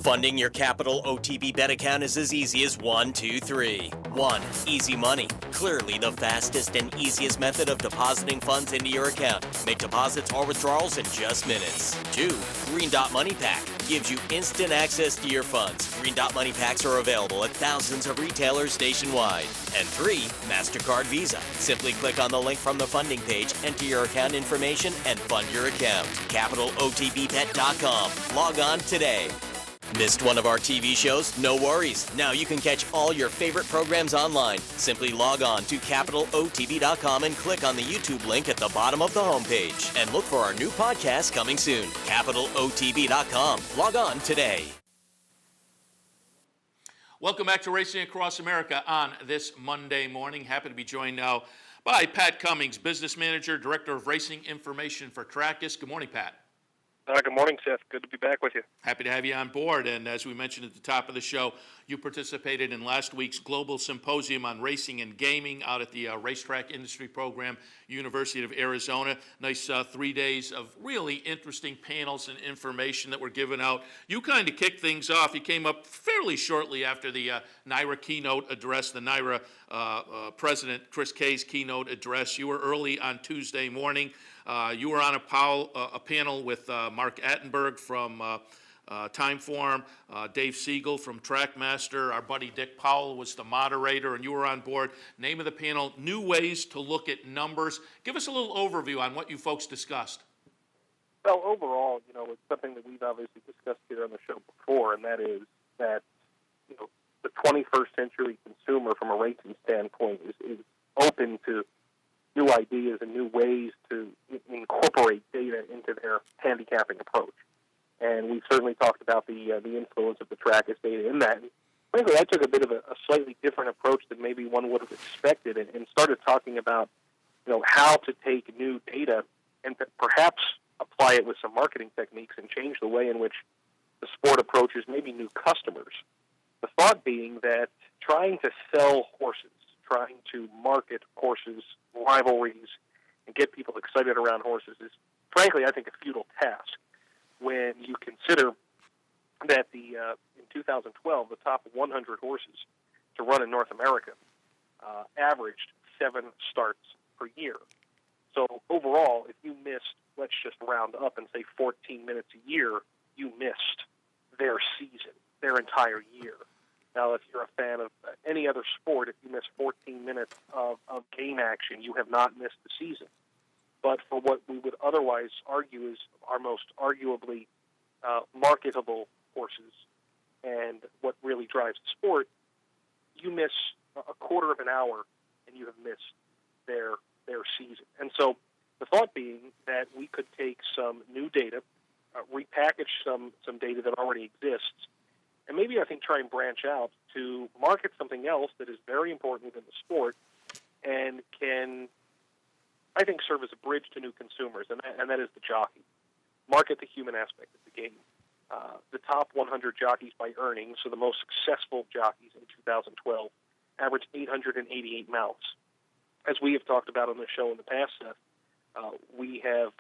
[SPEAKER 11] Funding your Capital OTB Bet account is as easy as 1, 2, 3. 1. Easy Money. Clearly the fastest and easiest method of depositing funds into your account. Make deposits or withdrawals in just minutes. 2. Green Dot Money Pack. Gives you instant access to your funds. Green Dot Money Packs are available at thousands of retailers nationwide. And 3. MasterCard Visa. Simply click on the link from the funding page, enter your account information, and fund your account. CapitalOTBBet.com. Log on today. Missed one of our TV shows? No worries. Now you can catch all your favorite programs online. Simply log on to CapitalOTB.com and click on the YouTube link at the bottom of the homepage. And look for our new podcast coming soon. CapitalOTB.com. Log on today.
[SPEAKER 2] Welcome back to Racing Across America on this Monday morning. Happy to be joined now by Pat Cummings, Business Manager, Director of Racing Information for Trackus. Good morning, Pat.
[SPEAKER 12] Good morning, Seth. Good to be back with you.
[SPEAKER 2] Happy to have you on board. And as we mentioned at the top of the show, you participated in last week's Global Symposium on Racing and Gaming out at the Racetrack Industry Program, University of Arizona. Nice 3 days of really interesting panels and information that were given out. You kind of kicked things off. You came up fairly shortly after the NYRA keynote address, the NYRA President Chris Kay's keynote address. You were early on Tuesday morning. You were on a panel with Mark Attenberg from Timeform, Dave Siegel from Trackmaster, our buddy Dick Powell was the moderator, and you were on board. Name of the panel, New Ways to Look at Numbers. Give us a little overview on what you folks discussed.
[SPEAKER 12] Well, overall, it's something that we've obviously discussed here on the show before, and that is that, the 21st century consumer from a racing standpoint is open to new ideas and new ways to incorporate data into their handicapping approach. And we've certainly talked about the influence of the Trackist data in that. And frankly, I took a bit of a slightly different approach than maybe one would have expected, and started talking about, how to take new data and perhaps apply it with some marketing techniques and change the way in which the sport approaches maybe new customers. The thought being that trying to sell horses, trying to market horses, rivalries, and get people excited around horses is, frankly, I think, a futile task when you consider that in 2012, the top 100 horses to run in North America averaged 7 starts per year. So overall, if you missed, let's just round up and say 14 minutes a year, you missed their season, their entire year. Now, if you're a fan of any other sport, if you miss 14 minutes of game action, you have not missed the season. But for what we would otherwise argue is our most arguably marketable horses and what really drives the sport, you miss a quarter of an hour and you have missed their season. And so the thought being that we could take some new data, repackage some data that already exists, and maybe, I think, try and branch out to market something else that is very important within the sport and can, I think, serve as a bridge to new consumers, and that is the jockey. Market the human aspect of the game. The top 100 jockeys by earnings, so the most successful jockeys in 2012, averaged 888 mounts. As we have talked about on the show in the past, Seth, we have,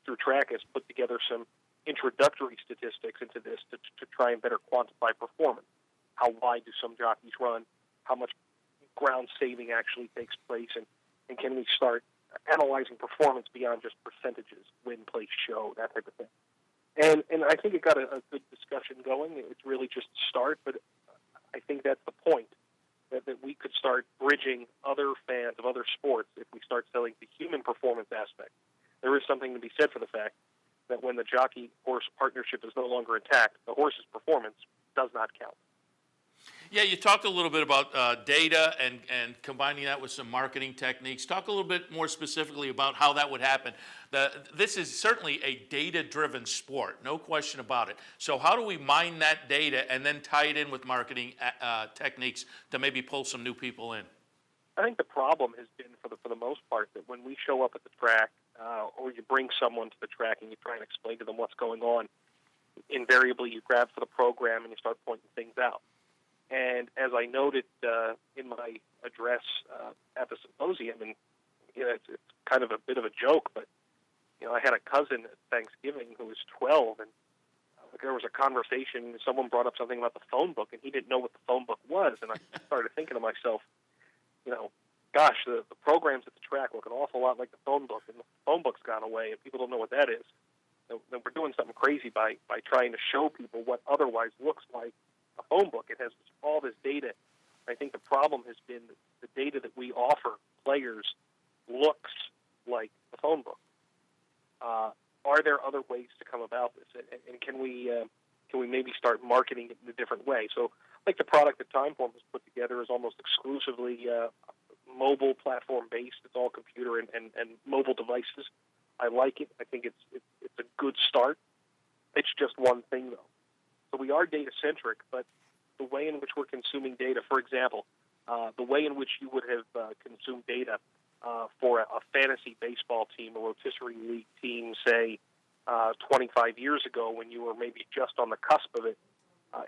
[SPEAKER 12] through Trackist, put together some introductory statistics into this to try and better quantify performance. How wide do some jockeys run? How much ground saving actually takes place? And can we start analyzing performance beyond just percentages, win, place, show, that type of thing? And I think it got a good discussion going. It's really just a start, but I think that's the point, that we could start bridging other fans of other sports if we start selling the human performance aspect. There is something to be said for the fact that when the jockey-horse partnership is no longer intact, the horse's performance does not count.
[SPEAKER 2] Yeah, you talked a little bit about data and combining that with some marketing techniques. Talk a little bit more specifically about how that would happen. This is certainly a data-driven sport, no question about it. So how do we mine that data and then tie it in with marketing techniques to maybe pull some new people in?
[SPEAKER 12] I think the problem has been, for the most part, that when we show up at the track or you bring someone to the track and you try and explain to them what's going on, invariably you grab for the program and you start pointing things out. And as I noted in my address at the symposium, and it's kind of a bit of a joke, but I had a cousin at Thanksgiving who was 12, and there was a conversation. Someone brought up something about the phone book, and he didn't know what the phone book was. And I started thinking to myself, gosh, the programs at the track look an awful lot like the phone book, and the phone book's gone away, and people don't know what that is. Then we're doing something crazy by trying to show people what otherwise looks like a phone book. It has all this data. I think the problem has been that the data that we offer players looks like the phone book. Are there other ways to come about this, and can we maybe start marketing it in a different way? So, like the product that Timeform has put together is almost exclusively mobile platform based. It's all computer and mobile devices. I like it. I think it's a good start. It's just one thing, though. So we are data-centric, but the way in which we're consuming data, for example, the way in which you would have consumed data for a fantasy baseball team, a rotisserie league team, say, 25 years ago when you were maybe just on the cusp of it,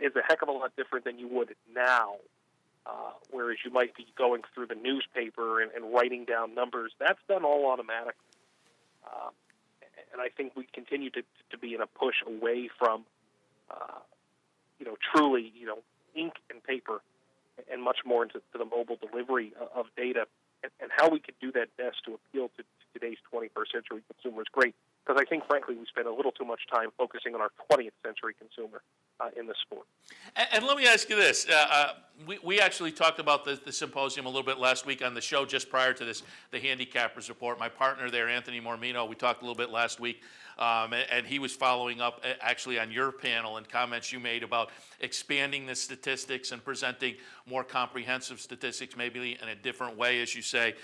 [SPEAKER 12] is a heck of a lot different than you would now, whereas you might be going through the newspaper and writing down numbers. That's done all automatically. And I think we continue to be in a push away from truly, ink and paper, and much more into the mobile delivery of data, and how we could do that best to appeal to today's 21st century consumer is great, because I think, frankly, we spend a little too much time focusing on our 20th century consumer in the sport.
[SPEAKER 2] And let me ask you this. We actually talked about the symposium a little bit last week on the show just prior to this, the Handicappers Report. My partner there, Anthony Mormino, we talked a little bit last week, and he was following up actually on your panel and comments you made about expanding the statistics and presenting more comprehensive statistics, maybe in a different way, as you say.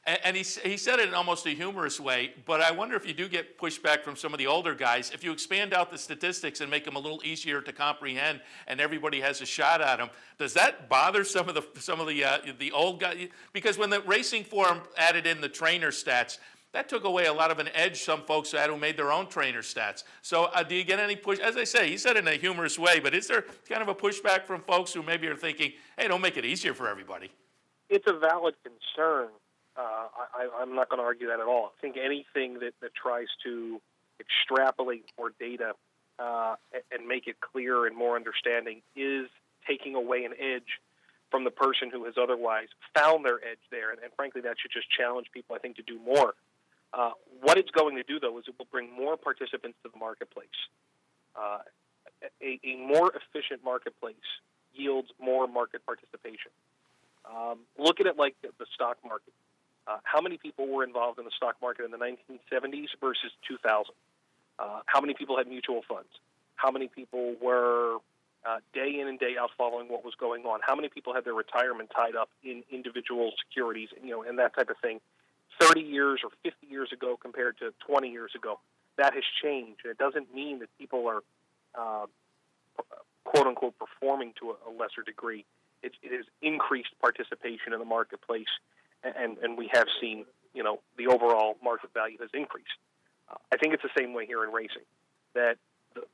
[SPEAKER 2] And he said it in almost a humorous way, but I wonder if you do get pushback from some of the older guys. If you expand out the statistics and make them a little easier to comprehend, and everybody has a shot at them, does that bother some of the old guys? Because when the Racing Forum added in the trainer stats, that took away a lot of an edge some folks had who made their own trainer stats. So do you get any push? As I say, he said it in a humorous way, but is there kind of a pushback from folks who maybe are thinking, hey, don't make it easier for everybody?
[SPEAKER 12] It's a valid concern. I'm not going to argue that at all. I think anything that tries to extrapolate more data and make it clearer and more understanding is taking away an edge from the person who has otherwise found their edge there. And frankly, that should just challenge people, I think, to do more. What it's going to do, though, is it will bring more participants to the marketplace. A more efficient marketplace yields more market participation. Look at it like the stock market. How many people were involved in the stock market in the 1970s versus 2000? How many people had mutual funds? How many people were day in and day out following what was going on? How many people had their retirement tied up in individual securities, and that type of thing? 30 years or 50 years ago compared to 20 years ago, that has changed. And it doesn't mean that people are, quote unquote, performing to a lesser degree. It has increased participation in the marketplace. And we have seen, the overall market value has increased. I think it's the same way here in racing, that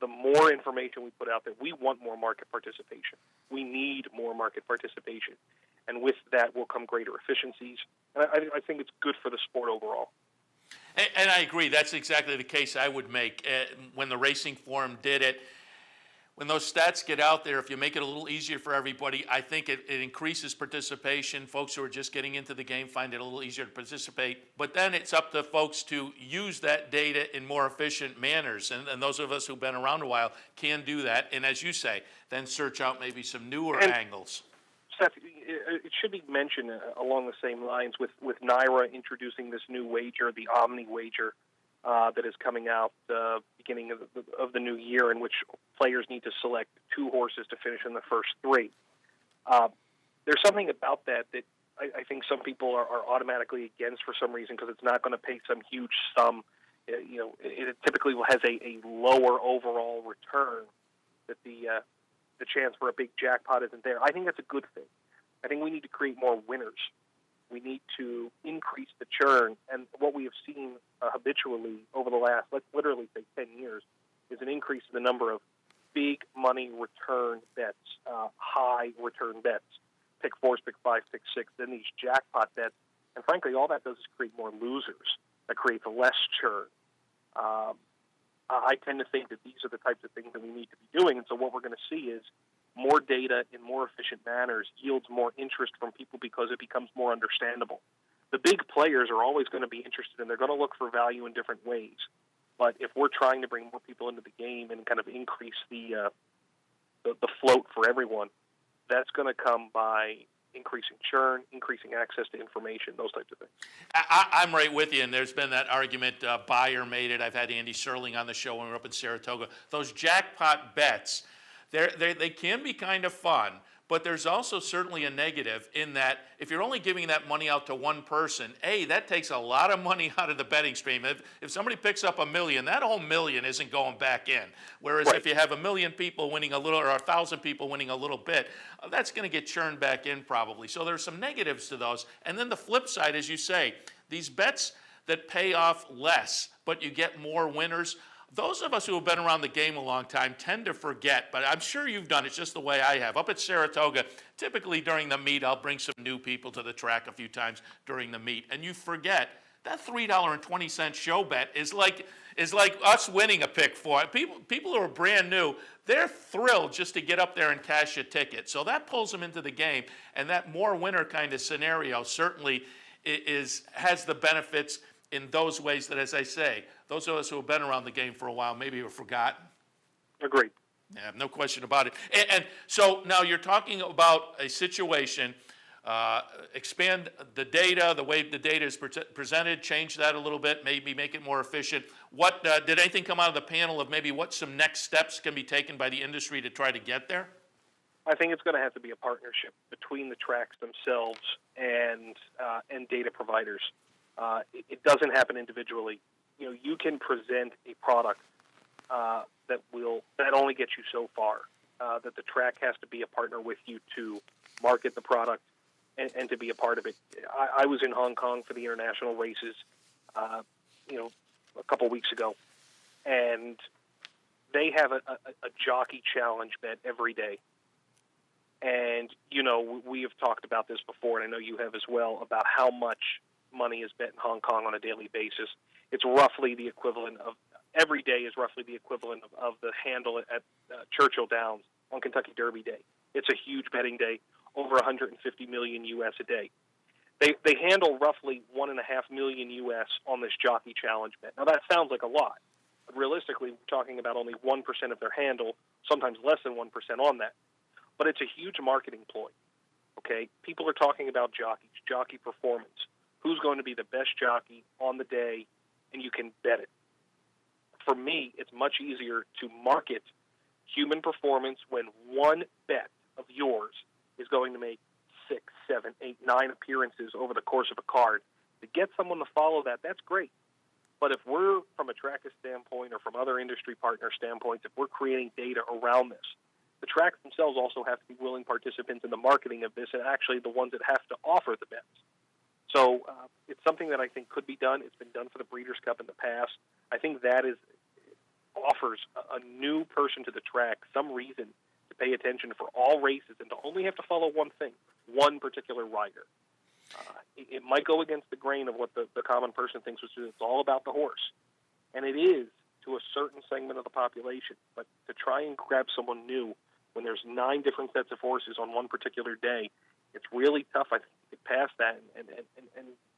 [SPEAKER 12] the more information we put out there, we want more market participation. We need more market participation. And with that will come greater efficiencies. And I think it's good for the sport overall.
[SPEAKER 2] And I agree. That's exactly the case I would make. When the Racing Forum did it, when those stats get out there, if you make it a little easier for everybody, I think it increases participation. Folks who are just getting into the game find it a little easier to participate. But then it's up to folks to use that data in more efficient manners. And those of us who've been around a while can do that. And as you say, then search out maybe some newer angles.
[SPEAKER 12] Seth, it should be mentioned along the same lines with NYRA introducing this new wager, the Omni wager, that is coming out beginning of the new year, in which players need to select 2 horses to finish in the first 3. There's something about that I think some people are automatically against for some reason, because it's not going to pay some huge sum. It typically has a lower overall return, that the chance for a big jackpot isn't there. I think that's a good thing. I think we need to create more winners. We need to increase the churn, and what we have seen habitually over the last, let's literally say 10 years, is an increase in the number of big money return bets, high return bets, pick 4s, pick 5, pick 6, then these jackpot bets, and frankly, all that does is create more losers. That creates less churn. I tend to think that these are the types of things that we need to be doing, and so what we're going to see is more data in more efficient manners yields more interest from people because it becomes more understandable. The big players are always going to be interested, and they're going to look for value in different ways. But if we're trying to bring more people into the game and kind of increase the float for everyone, that's going to come by increasing churn, increasing access to information, those types of things.
[SPEAKER 2] I'm right with you, and there's been that argument. Bayer made it. I've had Andy Serling on the show when we were up in Saratoga. Those jackpot bets, they can be kind of fun, but there's also certainly a negative in that if you're only giving that money out to one person, that takes a lot of money out of the betting stream. If somebody picks up $1 million, that whole $1 million isn't going back in. Whereas if you have 1 million people winning a little, or 1,000 people winning a little bit, that's going to get churned back in probably. So there's some negatives to those. And then the flip side, as you say, these bets that pay off less, but you get more winners, those of us who have been around the game a long time tend to forget, but I'm sure you've done it just the way I have. Up at Saratoga, typically during the meet, I'll bring some new people to the track a few times during the meet, and you forget that $3.20 show bet is like us winning a pick four. People who are brand new, they're thrilled just to get up there and cash a ticket. So that pulls them into the game, and that more winner kind of scenario certainly has the benefits in those ways that, as I say, those of us who have been around the game for a while maybe have forgotten.
[SPEAKER 12] Agreed.
[SPEAKER 2] Yeah, no question about it. And so now you're talking about a situation, expand the data, the way the data is presented, change that a little bit, maybe make it more efficient. What did anything come out of the panel of maybe what some next steps can be taken by the industry to try to get there?
[SPEAKER 12] I think it's going to have to be a partnership between the tracks themselves and data providers. It doesn't happen individually. You know, you can present a product that only gets you so far. That the track has to be a partner with you to market the product and to be a part of it. I was in Hong Kong for the international races, a couple weeks ago, and they have a jockey challenge bet every day. And, you know, we have talked about this before, and I know you have as well, about how much money is bet in Hong Kong on a daily basis. It's roughly the equivalent of, every day is roughly the equivalent of the handle at Churchill Downs on Kentucky Derby Day. It's a huge betting day, over 150 million U.S. a day. They handle roughly 1.5 million U.S. on this jockey challenge bet. Now, that sounds like a lot, but realistically, we're talking about only 1% of their handle, sometimes less than 1% on that. But it's a huge marketing ploy, okay? People are talking about jockeys, jockey performance. Who's going to be the best jockey on the day, and you can bet it. For me, it's much easier to market human performance when one bet of yours is going to make 6, 7, 8, 9 appearances over the course of a card. To get someone to follow that, that's great. But if we're, from a tracker standpoint or from other industry partner standpoints, if we're creating data around this, the tracks themselves also have to be willing participants in the marketing of this and actually the ones that have to offer the bets. So it's something that I think could be done. It's been done for the Breeders' Cup in the past. I think that offers a new person to the track some reason to pay attention for all races and to only have to follow one thing, one particular rider. It might go against the grain of what the common person thinks, which is it's all about the horse. And it is to a certain segment of the population. But to try and grab someone new when there's 9 different sets of horses on one particular day, it's really tough, I think, to get past that and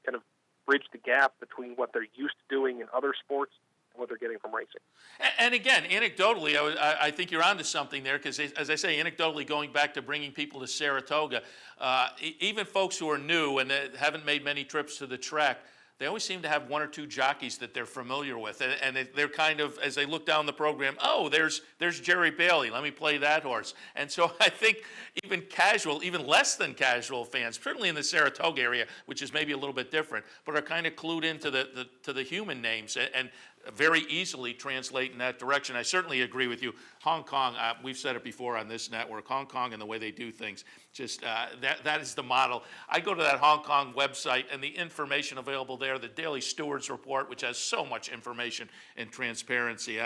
[SPEAKER 12] kind of bridge the gap between what they're used to doing in other sports and what they're getting from racing.
[SPEAKER 2] And again, anecdotally, I think you're onto something there because, as I say, anecdotally, going back to bringing people to Saratoga, even folks who are new and haven't made many trips to the track, they always seem to have 1 or 2 jockeys that they're familiar with, and they're kind of, as they look down the program, oh, there's Jerry Bailey, let me play that horse. And so I think even casual, even less than casual fans, certainly in the Saratoga area, which is maybe a little bit different, but are kind of clued into the human names and very easily translate in that direction. I certainly agree with you. Hong Kong, we've said it before on this network, Hong Kong and the way they do things, just that is the model. I go to that Hong Kong website and the information available there, the Daily Stewards Report, which has so much information and transparency.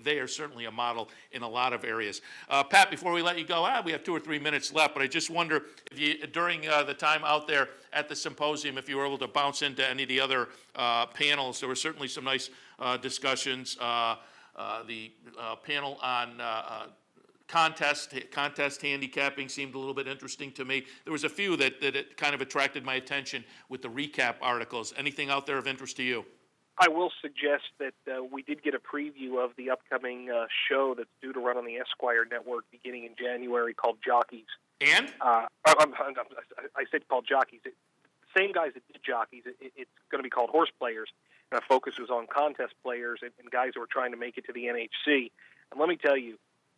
[SPEAKER 2] They are certainly a model in a lot of areas. Pat, before we let you go, we have 2 or 3 minutes left, but I just wonder if you, during the time out there at the symposium, if you were able to bounce into any of the other panels. There were certainly some nice discussions. The panel on contest handicapping seemed a little bit interesting to me. There was a few that it kind of attracted my attention with the recap articles. Anything out there of interest to you?
[SPEAKER 12] I will suggest that we did get a preview of the upcoming show that's due to run on the Esquire network beginning in January called Jockeys.
[SPEAKER 2] And?
[SPEAKER 12] I said called Jockeys. Same guys that did Jockeys. It's going to be called Horse Players. And our focus was on contest players and guys who were trying to make it to the NHC. And let me tell you,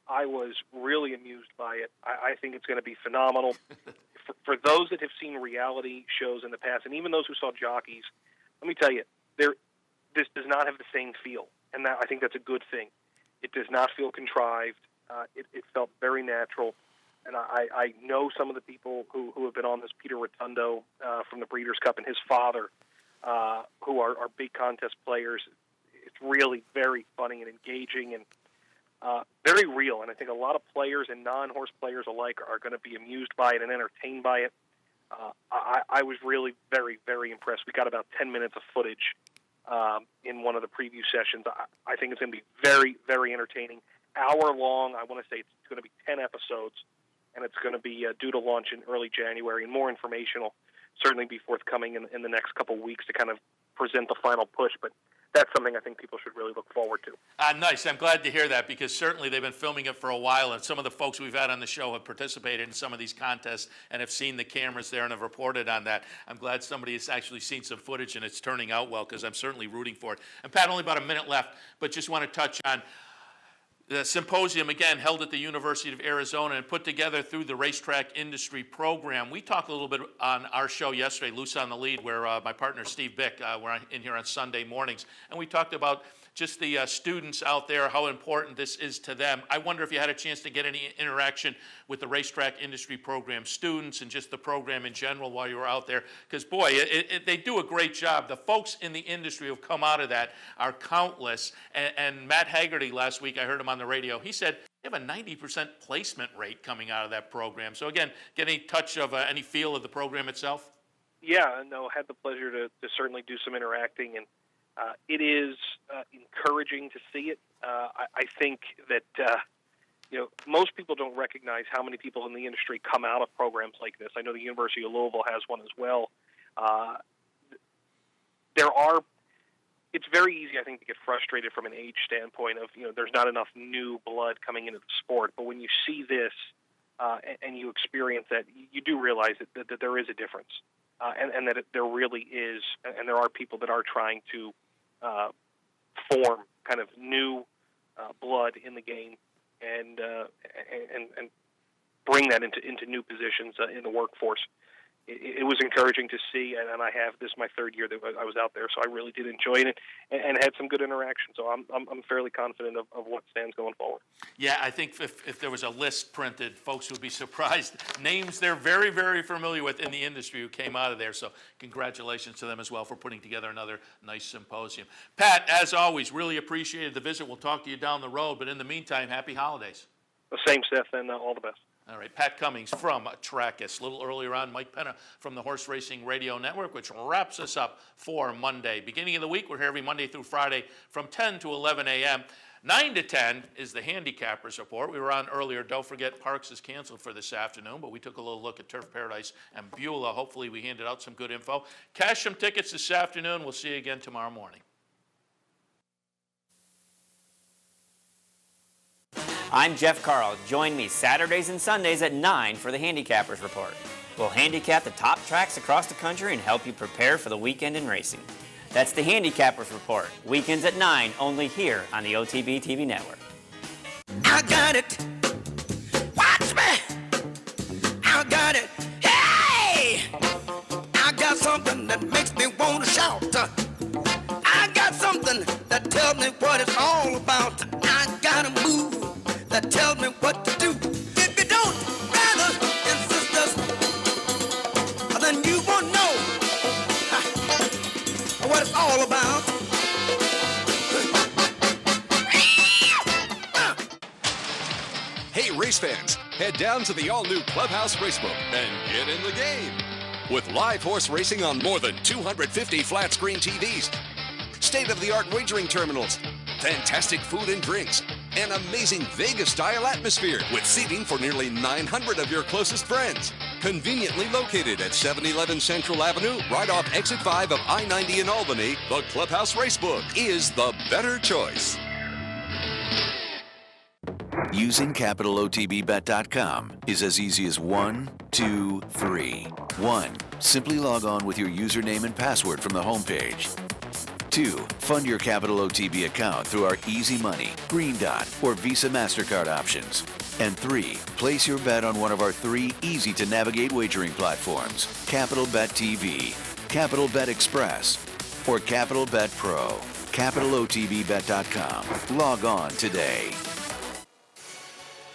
[SPEAKER 12] I was really amused by it. I think it's going to be phenomenal. For those that have seen reality shows in the past, and even those who saw Jockeys, let me tell you, this does not have the same feel. And I think that's a good thing. It does not feel contrived. It felt very natural. And I know some of the people who have been on this, Peter Rotundo from the Breeders' Cup and his father, who are big contest players. It's really very funny and engaging and very real. And I think a lot of players and non-horse players alike are going to be amused by it and entertained by it. I was really very, very impressed. We got about 10 minutes of footage in one of the preview sessions. I think it's going to be very, very entertaining. Hour long. I want to say it's going to be 10 episodes, and it's going to be due to launch in early January, and more information will certainly be forthcoming in the next couple of weeks to kind of present the final push. But that's something I think people should really look forward to.
[SPEAKER 2] Nice. I'm glad to hear that, because certainly they've been filming it for a while, and some of the folks we've had on the show have participated in some of these contests and have seen the cameras there and have reported on that. I'm glad somebody has actually seen some footage and it's turning out well, because I'm certainly rooting for it. And Pat, only about a minute left, but just want to touch on the symposium, again, held at the University of Arizona and put together through the Racetrack Industry Program. We talked a little bit on our show yesterday, Loose on the Lead, where my partner Steve Bick, we're in here on Sunday mornings, and we talked about just the students out there, how important this is to them. I wonder if you had a chance to get any interaction with the Racetrack Industry Program students and just the program in general while you were out there, because boy, they do a great job. The folks in the industry who have come out of that are countless, and Matt Haggerty last week, I heard him on the radio, he said they have a 90% placement rate coming out of that program. So again, get any touch of any feel of the program itself?
[SPEAKER 12] Yeah, no, had the pleasure to certainly do some interacting, and it is encouraging to see it. I think that most people don't recognize how many people in the industry come out of programs like this. I know the University of Louisville has one as well. It's very easy, I think, to get frustrated from an age standpoint of, there's not enough new blood coming into the sport. But when you see this and you experience that, you do realize that there is a difference, and that there really is, and there are people that are trying to form kind of new blood in the game and bring that into new positions in the workforce. It was encouraging to see, and I have this is my third year that I was out there, so I really did enjoy it and had some good interaction. So I'm fairly confident of what stands going forward.
[SPEAKER 2] Yeah, I think if there was a list printed, folks would be surprised. Names they're very, very familiar with in the industry who came out of there. So congratulations to them as well for putting together another nice symposium. Pat, as always, really appreciated the visit. We'll talk to you down the road, but in the meantime, happy holidays.
[SPEAKER 12] The same, Seth, and all the best.
[SPEAKER 2] All right, Pat Cummings from Trackus. A little earlier on, Mike Penna from the Horse Racing Radio Network, which wraps us up for Monday. Beginning of the week, we're here every Monday through Friday from 10 to 11 a.m. 9 to 10 is the Handicappers Report. We were on earlier. Don't forget, Parks is canceled for this afternoon, but we took a little look at Turf Paradise and Beulah. Hopefully, we handed out some good info. Cash some tickets this afternoon. We'll see you again tomorrow morning.
[SPEAKER 13] I'm Jeff Carl. Join me Saturdays and Sundays at 9 for the Handicappers Report. We'll handicap the top tracks across the country and help you prepare for the weekend in racing. That's the Handicappers Report. Weekends at 9, only here on the OTB TV Network.
[SPEAKER 14] I got it. Watch me. I got it. Hey! I got something that makes me want to shout. I got something that tells me what it's all about. I got to move. That tells me what to do. If you don't, brothers and sisters, then you won't know what it's all about.
[SPEAKER 7] Hey, race fans, head down to the all-new Clubhouse Racebook and get in the game. With live horse racing on more than 250 flat-screen TVs, state-of-the-art wagering terminals, fantastic food and drinks, an amazing Vegas-style atmosphere with seating for nearly 900 of your closest friends. Conveniently located at 711 Central Avenue, right off Exit 5 of I-90 in Albany, the Clubhouse Racebook is the better choice.
[SPEAKER 6] Using CapitalOTBBet.com is as easy as 1, 2, 3. 1. Simply log on with your username and password from the homepage. 2. Fund your Capital OTB account through our Easy Money, Green Dot, or Visa MasterCard options. And 3. Place your bet on one of our 3 easy-to-navigate wagering platforms, Capital Bet TV, Capital Bet Express, or Capital Bet Pro. CapitalOTBBet.com. Log on today.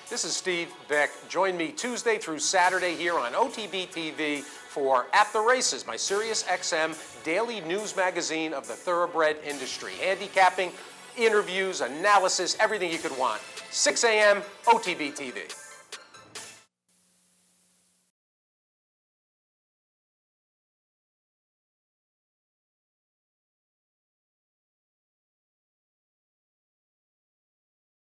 [SPEAKER 15] This is Steve Beck. Join me Tuesday through Saturday here on OTB TV for At the Races, my Sirius XM daily news magazine of the thoroughbred industry. Handicapping, interviews, analysis, everything you could want. 6 a.m. OTB TV.